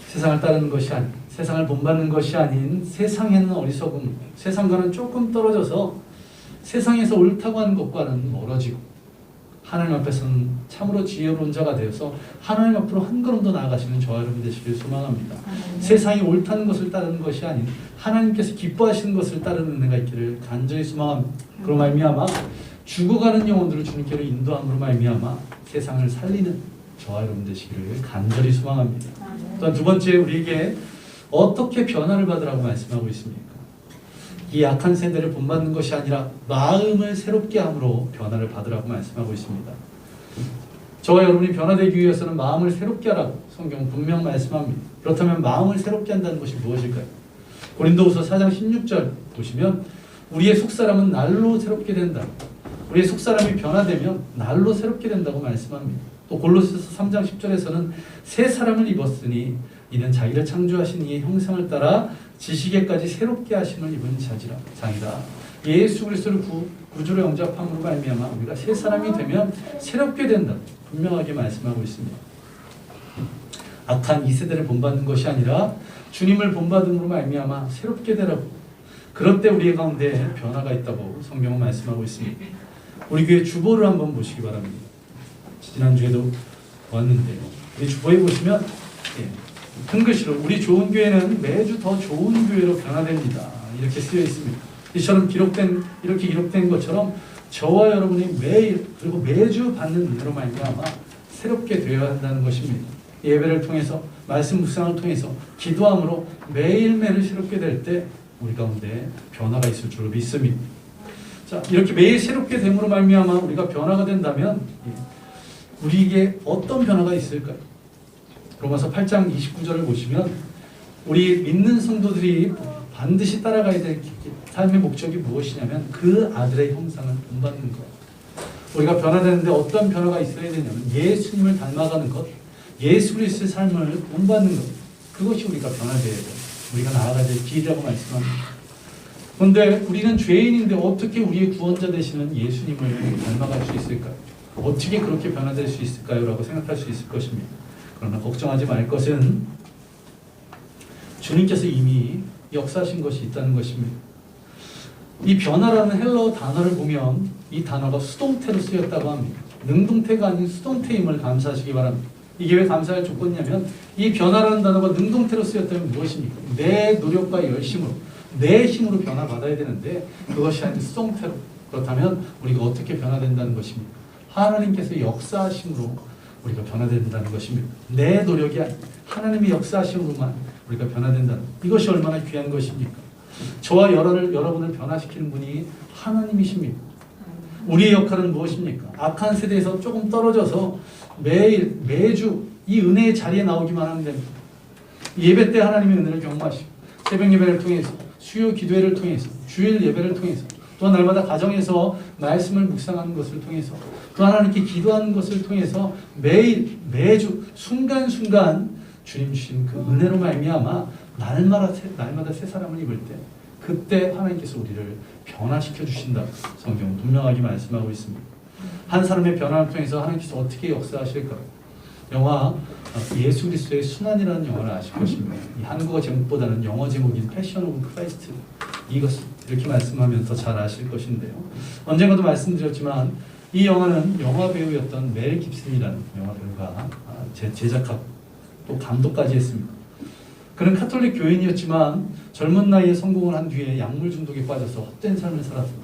세상을 따르는 것이 아닌, 세상을 본받는 것이 아닌 세상에는 어리석음, 세상과는 조금 떨어져서 세상에서 옳다고 하는 것과는 멀어지고 하나님 앞에서는 참으로 지혜로운 자가 되어서 하나님 앞으로 한 걸음 더 나아가시는 저와 여러분 되시길 소망합니다. 세상이 옳다는 것을 따르는 것이 아닌 하나님께서 기뻐하시는 것을 따르는 은혜가 있기를 간절히 소망합니다. 그로 말미암아 죽어가는 영혼들을 주님께로 인도함으로 말미암아 세상을 살리는 저와 여러분 되시기를 간절히 소망합니다. 또한 두 번째, 우리에게 어떻게 변화를 받으라고 말씀하고 있습니까? 이 악한 세대를 본받는 것이 아니라 마음을 새롭게 함으로 변화를 받으라고 말씀하고 있습니다. 저와 여러분이 변화되기 위해서는 마음을 새롭게 하라고 성경은 분명 말씀합니다. 그렇다면 마음을 새롭게 한다는 것이 무엇일까요? 고린도후서 4장 16절 보시면 우리의 속사람은 날로 새롭게 된다. 우리의 속사람이 변화되면 날로 새롭게 된다고 말씀합니다. 또 골로새서 3장 10절에서는 새 사람을 입었으니 이는 자기를 창조하신 이의 형상을 따라 지식에까지 새롭게 하심을 입은 자이라. 예수 그리스도를 구주로 영접함으로 말미암아 우리가 새 사람이 되면 새롭게 된다. 분명하게 말씀하고 있습니다. 악한 이 세대를 본받는 것이 아니라 주님을 본받음으로 말미암아 새롭게 되라고. 그럴 때 우리 가운데 변화가 있다고 성경은 말씀하고 있습니다. 우리 교회 주보를 한번 보시기 바랍니다. 지난주에도 왔는데요. 우리 주보에 보시면 큰 글씨로 우리 좋은 교회는 매주 더 좋은 교회로 변화됩니다. 이렇게 쓰여 있습니다. 이처럼 이렇게 기록된 것처럼 저와 여러분이 매일 그리고 매주 받는 은혜로 말미암아 새롭게 되어야 한다는 것입니다. 예배를 통해서 말씀 묵상을 통해서 기도함으로 매일매일 새롭게 될 때 우리 가운데 변화가 있을 줄로 믿습니다. 자, 이렇게 매일 새롭게 됨으로 말미암아 우리가 변화가 된다면 우리에게 어떤 변화가 있을까요? 로마서 8장 29절을 보시면 우리 믿는 성도들이 반드시 따라가야 될 삶의 목적이 무엇이냐면 그 아들의 형상을 본받는 것. 우리가 변화되는데 어떤 변화가 있어야 되냐면 예수님을 닮아가는 것, 예수 그리스도의 삶을 본받는 것. 그것이 우리가 변화되어야 돼요. 우리가 나아가야 될 길이라고 말씀합니다. 그런데 우리는 죄인인데 어떻게 우리의 구원자 되시는 예수님을 닮아갈 수 있을까요? 어떻게 그렇게 변화될 수 있을까요? 라고 생각할 수 있을 것입니다. 그러나 걱정하지 말 것은 주님께서 이미 역사하신 것이 있다는 것입니다. 이 변화라는 헬러 단어를 보면 이 단어가 수동태로 쓰였다고 합니다. 능동태가 아닌 수동태임을 감사하시기 바랍니다. 이게 왜 감사할 조건이냐면 이 변화라는 단어가 능동태로 쓰였다면 무엇입니까? 내 노력과 열심으로 내 힘으로 변화받아야 되는데 그것이 아닌 수동태로. 그렇다면 우리가 어떻게 변화된다는 것입니까? 하나님께서 역사하심으로 우리가 변화된다는 것입니다. 내 노력이 아닌 하나님의 역사하심으로만 우리가 변화된다는 이것이 얼마나 귀한 것입니까? 저와 여러분을 변화시키는 분이 하나님이십니다. 우리의 역할은 무엇입니까? 악한 세대에서 조금 떨어져서 매주 이 은혜의 자리에 나오기만 하면 됩니다. 예배 때 하나님의 은혜를 경험하시고 새벽 예배를 통해서 수요 기도회를 통해서 주일 예배를 통해서 또 날마다 가정에서 말씀을 묵상하는 것을 통해서 또 하나님께 기도하는 것을 통해서 매주 순간순간 주님 주신 그 은혜로 말미암아 날마다 새 사람을 입을 때 그때 하나님께서 우리를 변화시켜 주신다고 성경은 분명하게 말씀하고 있습니다. 한 사람의 변화를 통해서 하나님께서 어떻게 역사하실까? 영화 예수 그리스도의 순환이라는 영화를 아실 것입니다. 이 한국어 제목보다는 영어 제목인 패션 오브 크라이스트 이것을 이렇게 말씀하면 더 잘 아실 것인데요. 언젠가도 말씀드렸지만 이 영화는 영화 배우였던 멜 깁슨이라는 영화 배우가 제작하고 또 감독까지 했습니다. 그는 카톨릭 교인이었지만 젊은 나이에 성공을 한 뒤에 약물 중독에 빠져서 헛된 삶을 살았습니다.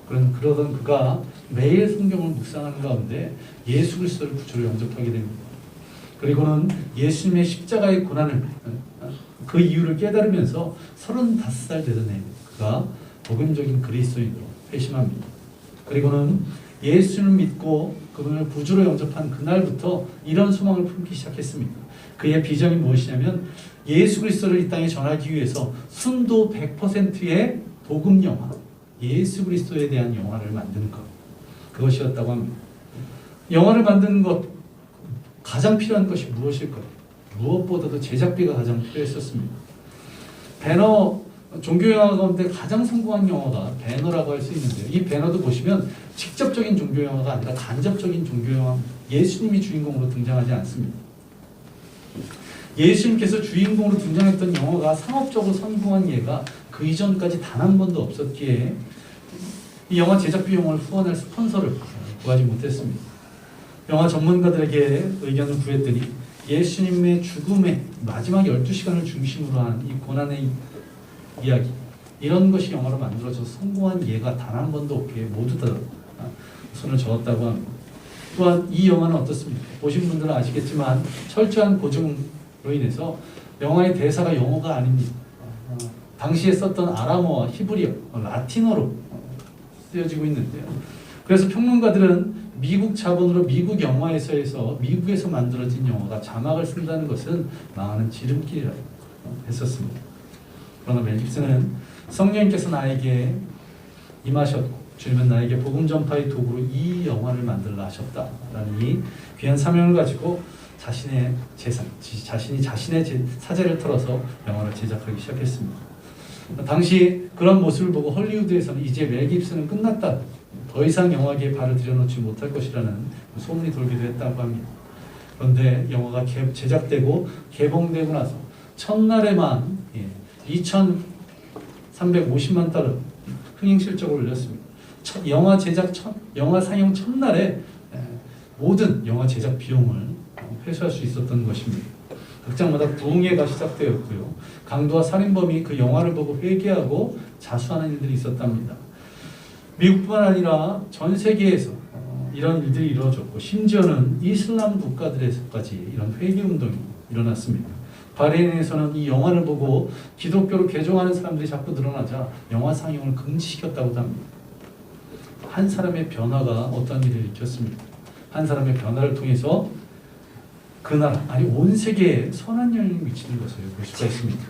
그러던 그가 매일 성경을 묵상하는 가운데 예수 그리스도를 구주로 영접하게 됩니다. 그리고는 예수님의 십자가의 고난을 그 이유를 깨달으면서 35살 되던 해 그가 복음적인 그리스도인으로 회심합니다. 그리고는 예수를 믿고 그분을 구주로 영접한 그날부터 이런 소망을 품기 시작했습니다. 그의 비전이 무엇이냐면 예수 그리스도를 이 땅에 전하기 위해서 순도 100%의 복음 영화, 예수 그리스도에 대한 영화를 만드는 것, 그것이었다고 합니다. 영화를 만드는 것 가장 필요한 것이 무엇일까요? 무엇보다도 제작비가 가장 필요했었습니다. 배너, 종교영화 가운데 가장 성공한 영화가 배너라고 할 수 있는데요. 이 배너도 보시면 직접적인 종교영화가 아니라 간접적인 종교영화, 예수님이 주인공으로 등장하지 않습니다. 예수님께서 주인공으로 등장했던 영화가 상업적으로 성공한 예가 그 이전까지 단 한 번도 없었기에 이 영화 제작 비용을 후원할 스폰서를 구하지 못했습니다. 영화 전문가들에게 의견을 구했더니 예수님의 죽음의 마지막 12시간을 중심으로 한 이 고난의 이야기, 이런 것이 영화로 만들어져서 성공한 예가 단 한 번도 없기에 모두 다 손을 저었다고 합니다. 또한 이 영화는 어떻습니까? 보신 분들은 아시겠지만 철저한 고증으로 인해서 영화의 대사가 영어가 아닙니다. 당시에 썼던 아람어와 히브리어, 라틴어로 쓰여지고 있는데요. 그래서 평론가들은 미국 자본으로 미국 영화에서 미국에서 만들어진 영화가 자막을 쓴다는 것은 망하는 지름길이라고 했었습니다. 그러나 멜 깁슨은 성령님께서 나에게 임하셨고 주님은 나에게 복음 전파의 도구로 이 영화를 만들라 하셨다라는 이 귀한 사명을 가지고 자신의 재산, 자신의 사재를 털어서 영화를 제작하기 시작했습니다. 당시 그런 모습을 보고 헐리우드에서는 이제 멜 깁슨은 끝났다, 더 이상 영화계에 발을 들여놓지 못할 것이라는 소문이 돌기도 했다고 합니다. 그런데 영화가 제작되고 개봉되고 나서 첫날에만 2,350만 달러 흥행 실적을 올렸습니다. 영화 상영 첫날에 모든 영화 제작 비용을 회수할 수 있었던 것입니다. 극장마다 부흥회가 시작되었고요. 강도와 살인범이 그 영화를 보고 회개하고 자수하는 일들이 있었답니다. 미국뿐만 아니라 전 세계에서 이런 일들이 이루어졌고 심지어는 이슬람 국가들에서까지 이런 회개 운동이 일어났습니다. 바레인에서는 이 영화를 보고 기독교로 개종하는 사람들이 자꾸 늘어나자 영화 상영을 금지시켰다고 합니다. 한 사람의 변화가 어떤 일을 일으켰습니까? 한 사람의 변화를 통해서 그 나라, 아니 온 세계에 선한 영향을 미치는 것을 볼 수가 있습니다.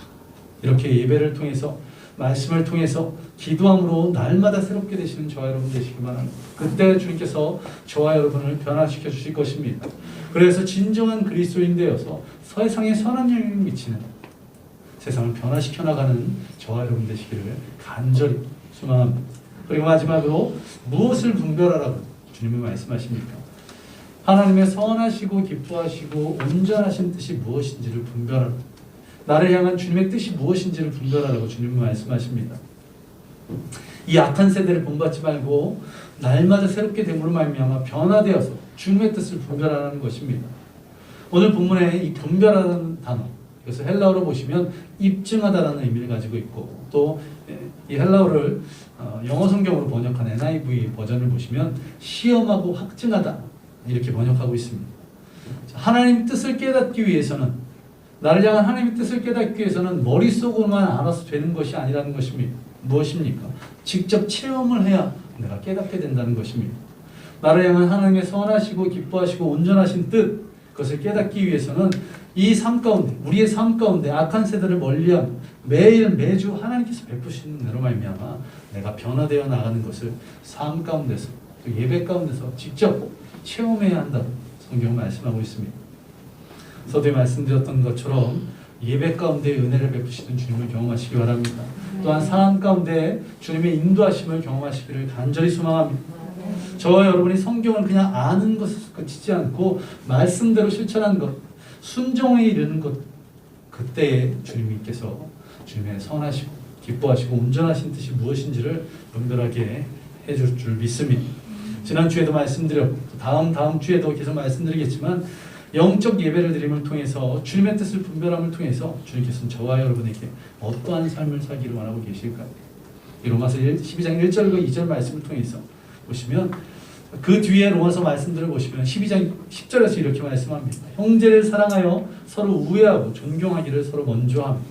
이렇게 예배를 통해서 말씀을 통해서 기도함으로 날마다 새롭게 되시는 저와 여러분 되시기 바랍니다. 그때 주님께서 저와 여러분을 변화시켜 주실 것입니다. 그래서 진정한 그리스도인 되어서 세상에 선한 영향을 미치는 세상을 변화시켜 나가는 저와 여러분 되시기를 간절히 소망합니다. 그리고 마지막으로 무엇을 분별하라고 주님은 말씀하십니까? 하나님의 선하시고 기뻐하시고 온전하신 뜻이 무엇인지를 분별하라. 나를 향한 주님의 뜻이 무엇인지를 분별하라고 주님은 말씀하십니다. 이 악한 세대를 본받지 말고 날마다 새롭게 됨으로 말미암아 변화되어서 주님의 뜻을 분별하라는 것입니다. 오늘 본문에 이 분별하라는 단어, 그래서 헬라어로 보시면 입증하다라는 의미를 가지고 있고 또 이 헬라어를 영어 성경으로 번역한 NIV 버전을 보시면 시험하고 확증하다 이렇게 번역하고 있습니다. 하나님 뜻을 깨닫기 위해서는 나를 향한 하나님의 뜻을 깨닫기 위해서는 머릿속으로만 알아서 되는 것이 아니라는 것입니다. 무엇입니까? 직접 체험을 해야 내가 깨닫게 된다는 것입니다. 나를 향한 하나님의 선하시고 기뻐하시고 온전하신 뜻 그것을 깨닫기 위해서는 이 삶 가운데 우리의 삶 가운데 악한 세대를 멀리하며 매주 하나님께서 베푸시는 은혜로 말미암아 내가 변화되어 나가는 것을 삶 가운데서 또 예배 가운데서 직접 체험해야 한다고 성경은 말씀하고 있습니다. 서두에 말씀드렸던 것처럼 예배 가운데 은혜를 베푸시는 주님을 경험하시기 바랍니다. 또한 삶 가운데 주님의 인도하심을 경험하시기를 간절히 소망합니다. 저와 여러분이 성경을 그냥 아는 것에서 그치지 않고 말씀대로 실천하는 것, 순종에 이르는 것, 그때에 주님께서 주님의 선하시고 기뻐하시고 온전하신 뜻이 무엇인지를 분별하게 해줄 줄 믿습니다. 지난주에도 말씀드렸고 다음 주에도 계속 말씀드리겠지만 영적 예배를 드림을 통해서 주님의 뜻을 분별함을 통해서 주님께서는 저와 여러분에게 어떠한 삶을 살기를 원하고 계실까요? 이 로마서 12장 1절과 2절 말씀을 통해서 보시면 그 뒤에 로마서 말씀들을 보시면 12장 10절에서 이렇게 말씀합니다. 형제를 사랑하여 서로 우애하고 존경하기를 서로 먼저 합니다.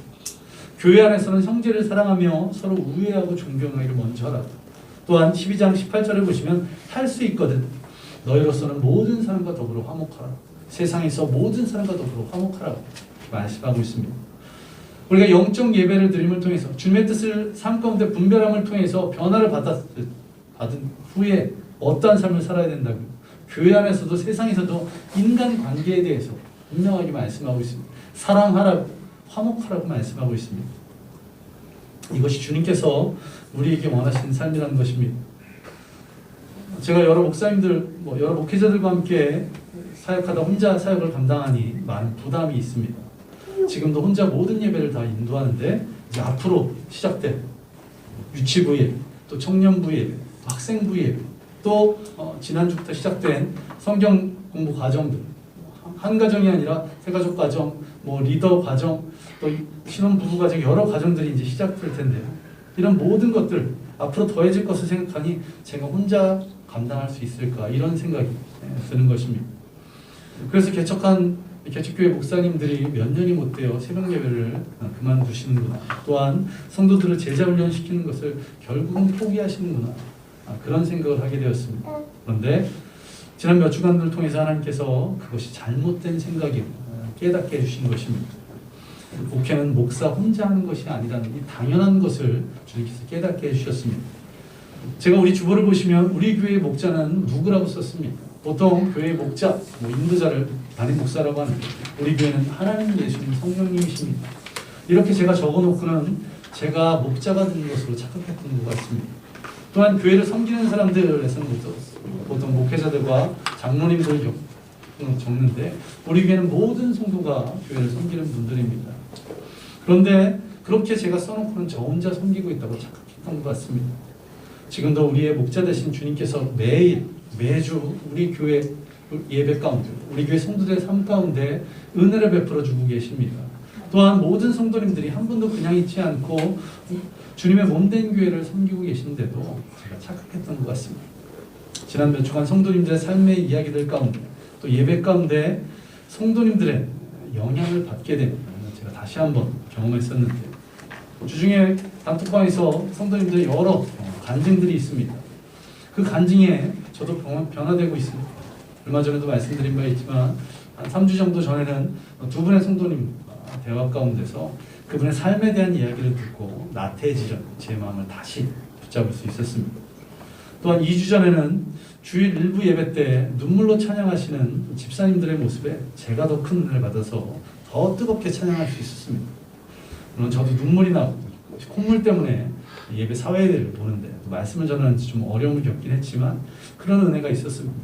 교회 안에서는 형제를 사랑하며 서로 우애하고 존경하기를 먼저 하라. 또한 12장 18절을 보시면 할 수 있거든 너희로서는 모든 사람과 더불어 화목하라. 세상에서 모든 사람과 더불어 화목하라고 말씀하고 있습니다. 우리가 영적 예배를 드림을 통해서 주님의 뜻을 삶 가운데 분별함을 통해서 변화를 받은 후에 어떠한 삶을 살아야 된다고 교회 안에서도 세상에서도 인간 관계에 대해서 분명하게 말씀하고 있습니다. 사랑하라고 화목하라고 말씀하고 있습니다. 이것이 주님께서 우리에게 원하시는 삶이라는 것입니다. 제가 여러 목사님들, 여러 목회자들과 함께 사역하다 혼자 사역을 감당하니 많은 부담이 있습니다. 지금도 혼자 모든 예배를 다 인도하는데 이제 앞으로 시작될 유치부 예배, 또 청년부 예배, 또 학생부 예배, 또 지난주부터 시작된 성경 공부 과정들, 한 가정이 아니라 세 가족 과정, 리더 과정, 또 신혼부부 과정 여러 과정들이 이제 시작될 텐데요. 이런 모든 것들 앞으로 더해질 것을 생각하니 제가 혼자 감당할 수 있을까 이런 생각이 드는 것입니다. 그래서 개척교회 목사님들이 몇 년이 못 되어 새벽 예배를 그만두시는구나. 또한 성도들을 제자훈련시키는 것을 결국은 포기하시는구나. 그런 생각을 하게 되었습니다. 그런데 지난 몇 주간들을 통해서 하나님께서 그것이 잘못된 생각이 깨닫게 해주신 것입니다. 목회는 목사 혼자 하는 것이 아니라는 이 당연한 것을 주님께서 깨닫게 해주셨습니다. 제가 우리 주보를 보시면 우리 교회의 목자는 누구라고 썼습니까? 보통 교회의 목자, 인도자를 담임 목사라고 하는데 우리 교회는 하나님, 예수님, 성령님이십니다. 이렇게 제가 적어놓고는 제가 목자가 된 것으로 착각했던 것 같습니다. 또한 교회를 섬기는 사람들에서는 보통 목회자들과 장로님들 적는데 우리 교회는 모든 성도가 교회를 섬기는 분들입니다. 그런데 그렇게 제가 써놓고는 저 혼자 섬기고 있다고 착각했던 것 같습니다. 지금도 우리의 목자 되신 주님께서 매주 우리 교회 예배 가운데, 우리 교회 성도들의 삶 가운데 은혜를 베풀어 주고 계십니다. 또한 모든 성도님들이 한 분도 그냥 있지 않고 주님의 몸된 교회를 섬기고 계신데도 제가 착각했던 것 같습니다. 지난 몇 주간 성도님들의 삶의 이야기들 가운데 또 예배 가운데 성도님들의 영향을 받게 된 제가 다시 한번 경험했었는데 주중에 단톡방에서 성도님들의 여러 간증들이 있습니다. 그 간증에 저도 변화되고 있습니다. 얼마 전에도 말씀드린 바 있지만 한 3주 정도 전에는 두 분의 성도님 대화 가운데서 그분의 삶에 대한 이야기를 듣고 나태해지던 제 마음을 다시 붙잡을 수 있었습니다. 또한 2주 전에는 주일 일부 예배 때 눈물로 찬양하시는 집사님들의 모습에 제가 더 큰 은혜를 받아서 더 뜨겁게 찬양할 수 있었습니다. 물론 저도 눈물이 나고 콧물 때문에 예배 사회를 보는데 말씀을 전하는지 좀 어려움을 겪긴 했지만 그런 은혜가 있었습니다.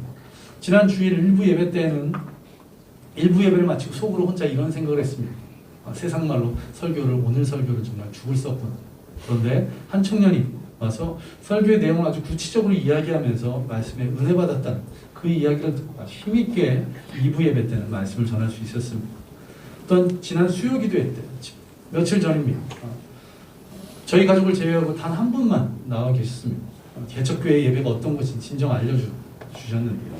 지난 주일 일부 예배 때는 일부 예배를 마치고 속으로 혼자 이런 생각을 했습니다. 세상 말로 오늘 설교를 정말 죽을 썼구나. 그런데 한 청년이 와서 설교의 내용을 아주 구체적으로 이야기하면서 말씀에 은혜 받았다는 그 이야기를 듣고 아주 힘있게 2부 예배 때는 말씀을 전할 수 있었습니다. 또한 지난 수요 기도회 때 며칠 전입니다. 저희 가족을 제외하고 단 한 분만 나와 계셨습니다. 개척교회 예배가 어떤 것인지 진정 알려주셨는데요.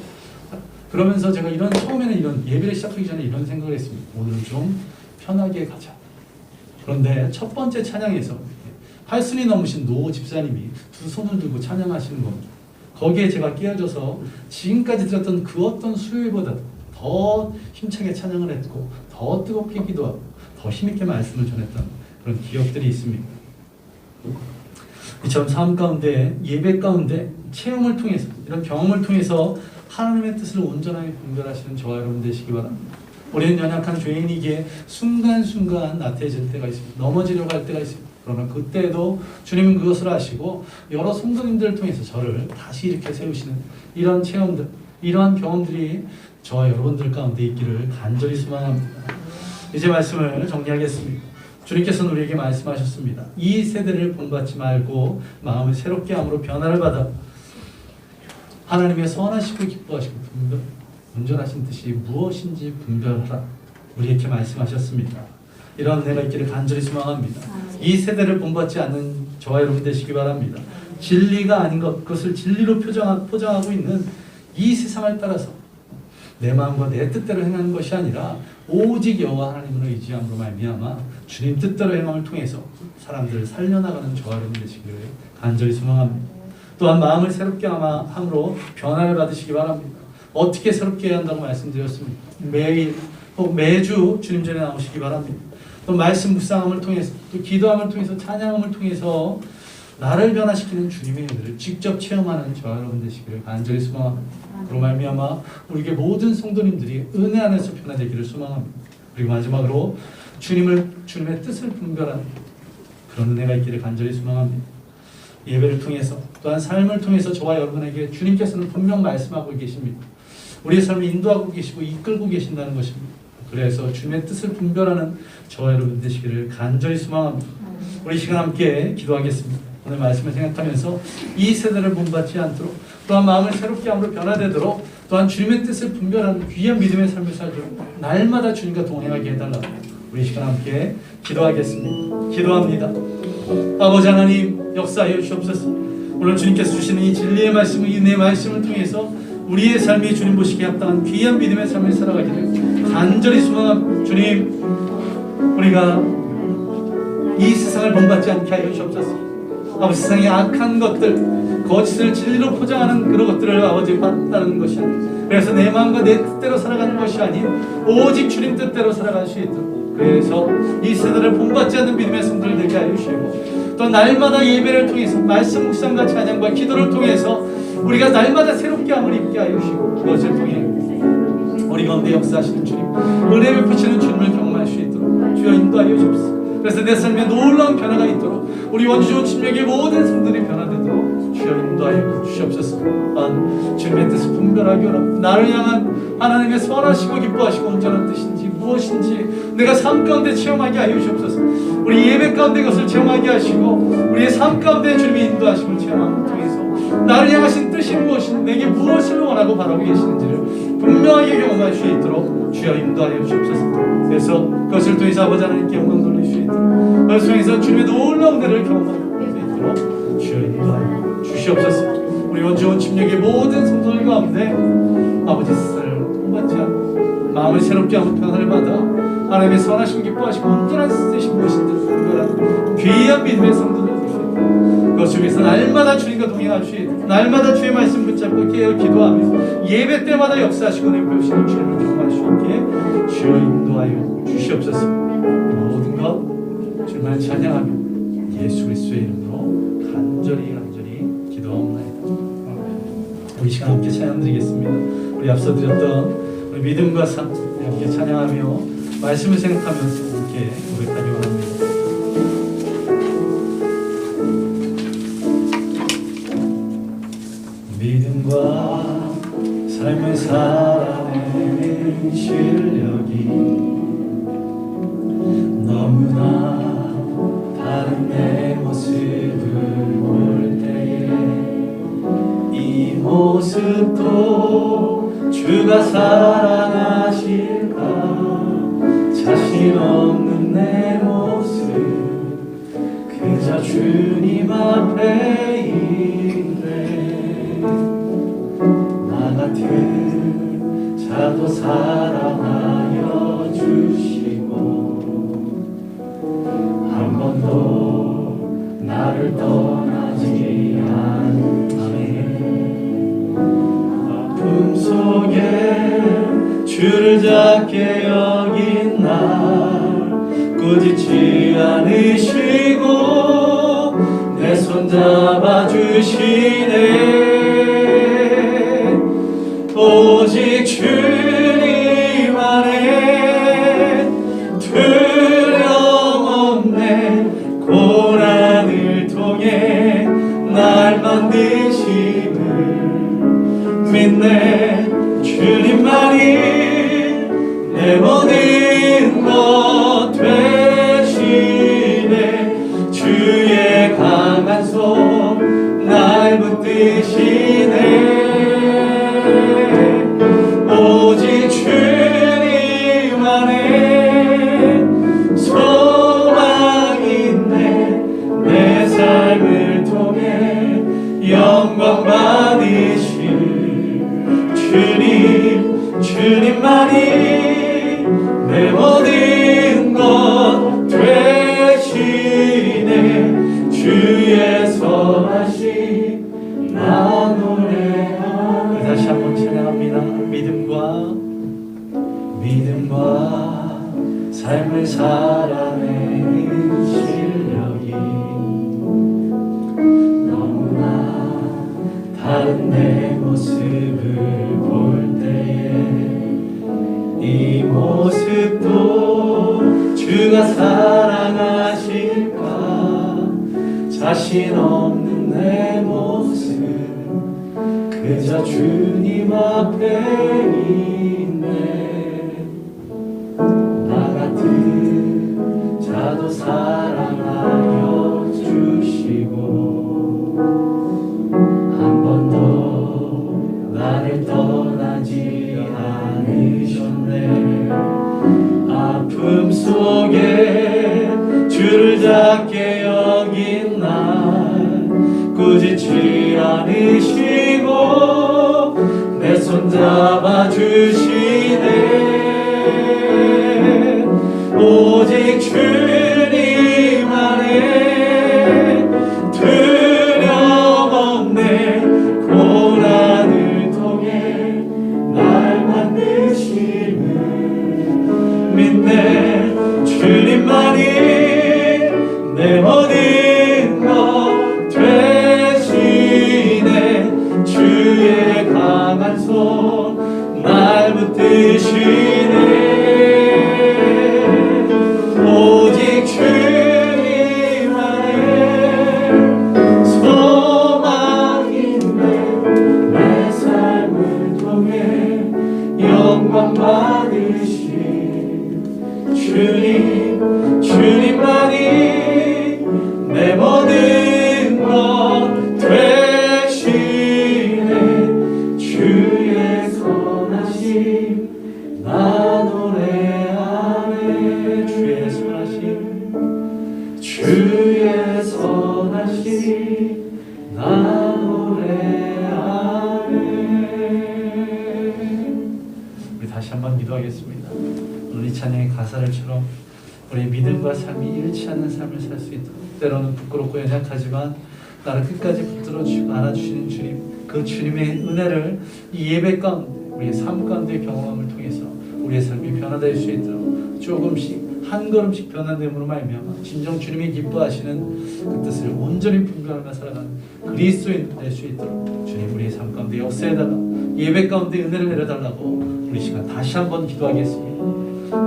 그러면서 제가 처음에는 이런 예배를 시작하기 전에 이런 생각을 했습니다. 오늘은 좀 편하게 가자. 그런데 첫 번째 찬양에서 8순이 넘으신 노 집사님이 두 손을 들고 찬양하시는 겁니다. 거기에 제가 끼어져서 지금까지 들었던 그 어떤 수요일보다 더 힘차게 찬양을 했고 더 뜨겁게 기도하고 더 힘있게 말씀을 전했던 그런 기억들이 있습니다. 이처럼 삶 가운데 예배 가운데 체험을 통해서 이런 경험을 통해서 하나님의 뜻을 온전하게 분별하시는 저와 여러분 되시기 바랍니다. 우리는 연약한 죄인이기에 순간순간 나태해질 때가 있습니다. 넘어지려고 할 때가 있습니다. 그러나 그때도 주님은 그것을 아시고 여러 성도님들을 통해서 저를 다시 이렇게 세우시는 이런 체험들, 이러한 경험들이 저와 여러분들 가운데 있기를 간절히 소망합니다. 이제 말씀을 정리하겠습니다. 주님께서는 우리에게 말씀하셨습니다. 이 세대를 본받지 말고 마음을 새롭게 함으로 변화를 받아 하나님의 선하시고 기뻐하시고 온전하신 뜻이 무엇인지 분별하라. 우리에게 말씀하셨습니다. 이런 은혜가 있기를 간절히 소망합니다. 이 세대를 본받지 않는 저와 여러분 되시기 바랍니다. 진리가 아닌 그것을 진리로 포장하고 있는 이 세상을 따라서 내 마음과 내 뜻대로 행하는 것이 아니라 오직 여호와 하나님을 의지함으로 말미암아 주님 뜻대로 행함을 통해서 사람들을 살려나가는 저와 여러분 되시기를 간절히 소망합니다. 또한 마음을 새롭게 함으로 변화를 받으시기 바랍니다. 어떻게 새롭게 해야 한다고 말씀드렸습니다. 매일 혹 매주 주님 전에 나오시기 바랍니다. 또 말씀 묵상함을 통해서 또 기도함을 통해서 찬양함을 통해서 나를 변화시키는 주님의 은혜를 직접 체험하는 저와 여러분 되시기를 간절히 소망합니다. 그로 말미암아 우리에게 모든 성도님들이 은혜 안에서 변화되기를 소망합니다. 그리고 마지막으로 주님의 뜻을 분별하는 그런 은혜가 있기를 간절히 소망합니다. 예배를 통해서 또한 삶을 통해서 저와 여러분에게 주님께서는 분명 말씀하고 계십니다. 우리의 삶을 인도하고 계시고 이끌고 계신다는 것입니다. 그래서 주님의 뜻을 분별하는 저와 여러분 되시기를 간절히 소망합니다. 우리 시간 함께 기도하겠습니다. 오늘 말씀을 생각하면서 이 세대를 본받지 않도록 또한 마음을 새롭게 함으로 변화되도록 또한 주님의 뜻을 분별하는 귀한 믿음의 삶을 살도록 날마다 주님과 동행하게 해달라고 우리 시간 함께 기도하겠습니다. 기도합니다. 아버지 하나님 역사하여 주옵소서. 오늘 주님께서 주시는 이 진리의 말씀을 이 내 말씀을 통해서 우리의 삶이 주님 보시기에 합당한 귀한 믿음의 삶을 살아가기를 간절히 소망합니다. 주님 우리가 이 세상을 본받지 않게 하여 주옵소서. 아버지 세상의 악한 것들 거짓을 진리로 포장하는 그런 것들을 아버지 받다는 것이 아니라 그래서 내 마음과 내 뜻대로 살아가는 것이 아닌 오직 주님 뜻대로 살아갈 수 있도록 그래서 이 세대를 본받지 않는 믿음의 성도를 되게 하여 주시고 또 날마다 예배를 통해서 말씀 묵상과 찬양과 기도를 통해서 우리가 날마다 새롭게 함을 입게 하여 주시고 그것을 통해 우리 가운데 역사하시는 주님 은혜 베푸시는 주님을 경험할 수 있도록 주여 인도하여 주옵소서. 그래서 내 삶에 놀라운 변화가 있도록 우리 원주 침략의 모든 성들이 변화되도록 주여 인도하여 주시옵소서. 또한 주님의 뜻을 분별하기 원합니다. 나를 향한 하나님의 선하시고 기뻐하시고 온전한 뜻인지 무엇인지 내가 삶 가운데 체험하게 하여 주시옵소서. 우리 예배 가운데 그것을 체험하게 하시고 우리의 삶 가운데 주님의 인도하심을 체험함을 통해서 나를 향하신 뜻이 무엇인지 내게 무엇을 원하고 바라고 계시는지를 분명하게 경험할 수 있도록 주여 인도하여 주시옵소서. 그래서 그것을 통해서 아버지 하나님께 영광 돌릴 수 있도록 그것을 통해서 주님의 놀라운 은혜를 경험할 수 있도록 주여 인도하여 주시옵소서. 우리 원주원 침략의 모든 성도들 가운데 아버지 스스를 통받지 않고 마음을 새롭게 하고 평안을 받아 하나님의 선하심 기뻐하시고 온전한 뜻이 무엇인지 분별한 귀한 믿음의 성도들 되시옵소서. 그것을 위해서 날마다 주님과 동행할 수 있도록 날마다 주의 말씀 붙잡고 깨어 기도하며 예배 때마다 역사하시고 내보시는 주님을 경험할 수 있게 주여 인도하여 주시옵소서. 모든 것 주님을 찬양하며 예수 그리스도의 이름으로 간절히 기도하옵나이다. 우리 시간 함께 찬양 드리겠습니다. 우리 앞서 드렸던 우리 믿음과 삶 함께 찬양하며 말씀을 생각하면서 함께 고백하기 원합니다. 믿음과 삶을 살아내는 실력이 너무나 다른 내 모습을 볼 때에 이 모습도 주가 사랑하실까 자신 없는 내 모습 그저 주님 앞에 있네 나 같은 자도 사랑하여 주시고 한 번도 나를 떠나지 않으시네 아픔 속에 주를 작게 여긴 날 꾸짖지 않으시고 내 손 잡아주시네 오직 주님 안에 두려움 없네 고난을 통해 날 만드심을 믿네 주님만이 내 모든 것 되시네 주의 강한 손 날 붙드시네 오직 주님 안에 소망 있네 내 삶을 통해 영광 받으실 주님만이 내 모든 것 되시네 주의 선하심 나 노래하네 다시 한번 찬양합니다. 믿음과 삶을 살아내는 실력이 너무나 다른 내 모습을 볼 때에 이 모습도 주가 사랑하실까 자신 없는 내 모습 그저 주님 앞에 있네 나 같은 자도 사랑하여 주시고 한 번도 나를 떠나지 않으셨네 아픔 속에 주를 작게 여긴 날 꾸짖지 않으시고 내 손 잡아주시네 오직 주님 안에 두려움 없네 고난을 통해 날 만드심을 믿네 주님만이 내 모든 것 되시네 주의 강한 손 날 붙드시네 오직 주님 안에 소망 사랑 받으신 주님, 주님만이 내 모든 것 되시네. 주의 선하심 나 노래하네. 주의 선하심, 주의 선하심 나 노래하네. 우리 다시 한번 기도하겠습니다. 오늘 이 찬양의 가사를처럼 우리의 믿음과 삶이 잃지 않는 삶을 살 수 있도록, 때로는 부끄럽고 연약하지만 나를 끝까지 붙들어 안아주시는 주님, 그 주님의 은혜를 이 예배 가운데, 우리의 삶 가운데 경험함을 통해서 우리의 삶이 변화될 수 있도록 조금씩 한 걸음씩 변화됨으로 말미암아 진정 주님이 기뻐하시는 그 뜻을 온전히 분별하며 살아가는 그리스도인 될 수 있도록 주님, 우리의 삶 가운데 역사에다가 예배 가운데 은혜를 내려달라고 우리 시간 다시 한번 기도하겠습니다.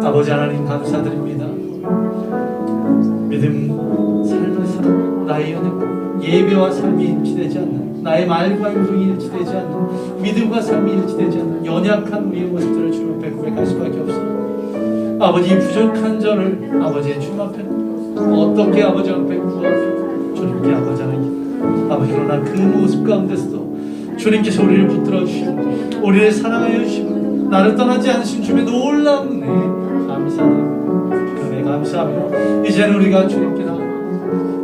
아버지 하나님 감사드립니다. 믿음, 삶을 살아 나의 연약, 예배와 삶이 일치되지 않는, 나의 말과 행동이 일치되지 않는, 믿음과 삶이 일치되지 않는 연약한 우리의 모습들을 주님 앞에 고백할 수밖에 없습니다. 아버지, 부족한 저를 아버지의 주님 앞에 어떻게 아버지 앞에 구하고 주님께 아버지 하나님, 아버지, 그러나 그 모습 가운데서도 주님께서 우리를 붙들어 주시고 우리를 사랑하여 주시고 나를 떠나지 않으신 주님의 놀라운 은혜 감사합니다. 은혜 감사하며 이제는 우리가 주님께 나아가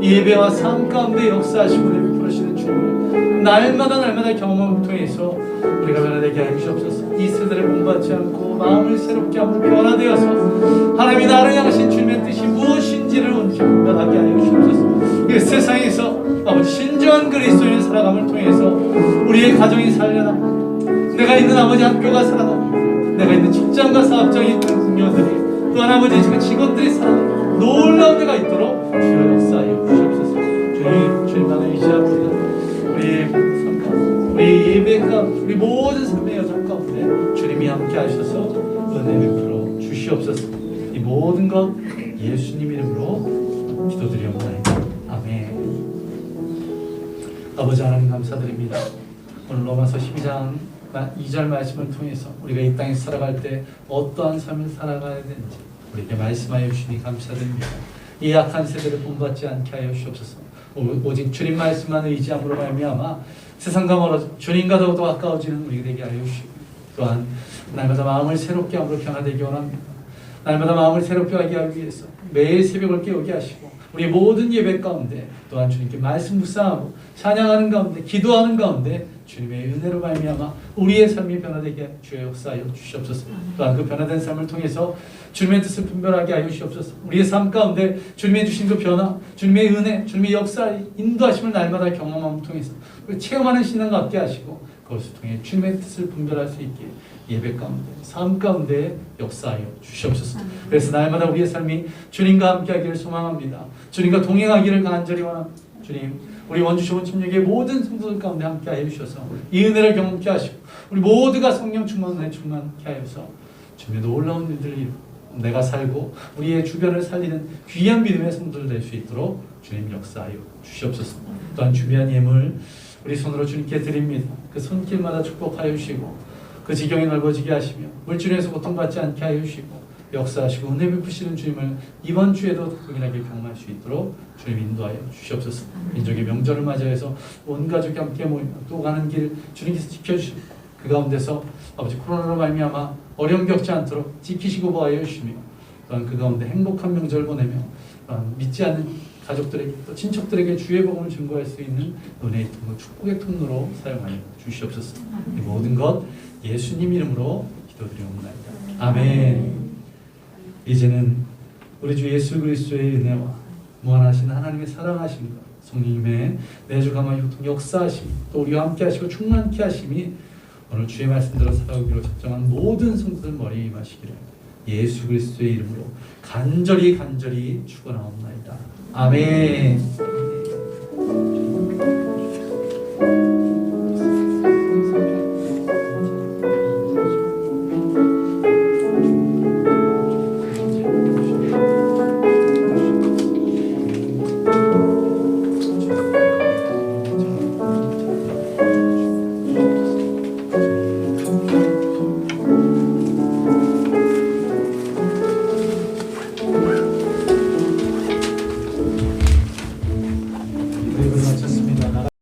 예배와 삶 가운데 역사하시고 우리를 부르시는 주님을 날마다 경험을 통해서 우리가 변화되게 하여 주시옵소서. 이 세대를 본받지 않고 마음을 새롭게 하고 변화되어서 하나님이 나를 향하신 주님의 뜻이 무엇인지를 온전히 분별하게 하여 주시옵소서. 이 세상에서 아버지 신정한 그리스도인의 살아감을 통해서 우리의 가정이 살려나가고, 내가 있는 아버지 학교가 살아나가고, 내가 있는 직장과 사업장에 있는 동료들이, 또한 아버지 지금 직원들이 살아나가고 놀라운 데가 있도록 주여 역사하여 주시옵소서. 주님만을 의지합니다. 우리의 삶 가운데, 우리 예배 가운데, 우리 모든 삶의 여정 가운데 주님이 함께 하셔서 은혜 베풀어 주시옵소서. 이 모든 것 예수님 이름으로 기도드리옵나이다. 아멘. 아버지 하나님 감사드립니다. 오늘 로마서 12장 2절 말씀을 통해서 우리가 이 땅에서 살아갈 때 어떠한 삶을 살아가야 되는지 우리에게 말씀하여 주시니 감사드립니다. 이 약한 세대를 본받지 않게 하여 주시옵소서. 오직 주님 말씀만 의지함으로 말미암아 세상과 멀어져 주님과 더욱더 가까워지는 우리가 되게 하여 주시고, 또한 날마다 마음을 새롭게 함으로 변화되기 원합니다. 날마다 마음을 새롭게 하게 하기 위해서 매일 새벽을 깨우게 하시고 우리 모든 예배 가운데 또한 주님께 말씀 묵상하고 찬양하는 가운데 기도하는 가운데 주님의 은혜로 말미암아 우리의 삶이 변화되게 주의 역사하여 주시옵소서. 또한 그 변화된 삶을 통해서 주님의 뜻을 분별하게 하여 주시옵소서. 우리의 삶 가운데 주님의 주신 그 변화, 주님의 은혜, 주님의 역사, 인도하심을 날마다 경험함을 통해서 우리 체험하는 신앙 갖게 하시고 그것을 통해 주님의 뜻을 분별할 수 있게 예배 가운데, 삶 가운데 역사하여 주시옵소서. 그래서 날마다 우리의 삶이 주님과 함께하기를 소망합니다. 주님과 동행하기를 간절히 원합니다. 주님, 우리 원주 좋은 침략의 모든 성도들 가운데 함께하여 주셔서 이 은혜를 경험케 하시고 우리 모두가 성령 충만에 충만케 하여서 주님의 놀라운 일들을 내가 살고 우리의 주변을 살리는 귀한 믿음의 성도들 될 수 있도록 주님 역사하여 주시옵소서. 또한 준비한 예물 우리 손으로 주님께 드립니다. 그 손길마다 축복하여 주시고 그 지경이 넓어지게 하시며 물질에서 고통받지 않게 하여 주시고 역사하시고 은혜 베푸시는 주님을 이번 주에도 동일하게 경험할 수 있도록 주님 인도하여 주시옵소서. 민족의 명절을 맞이해서 온 가족이 함께 모이며 또 가는 길 주님께서 지켜주시고 그 가운데서 아버지 코로나로 말미암아 어려움 겪지 않도록 지키시고 보호하여 주시며 또한 그 가운데 행복한 명절을 보내며 믿지 않는 가족들에게 또 친척들에게 주의 복음을 증거할 수 있는 은혜의 통로, 축복의 통로로 사용하여 주시옵소서. 이 모든 것 예수님 이름으로 기도드리옵나이다. 아멘. 이제는 우리 주 예수 그리스도의 은혜와 무한하신 하나님의 사랑하심과 성령님의 내주 감화 교통 역사하심, 또 우리와 함께 하시고 충만케 하심이 오늘 주의 말씀대로 살아오기로 작정한 모든 성도들 머리에 임하시기를 예수 그리스도의 이름으로 간절히 축원하옵나이다. 아멘.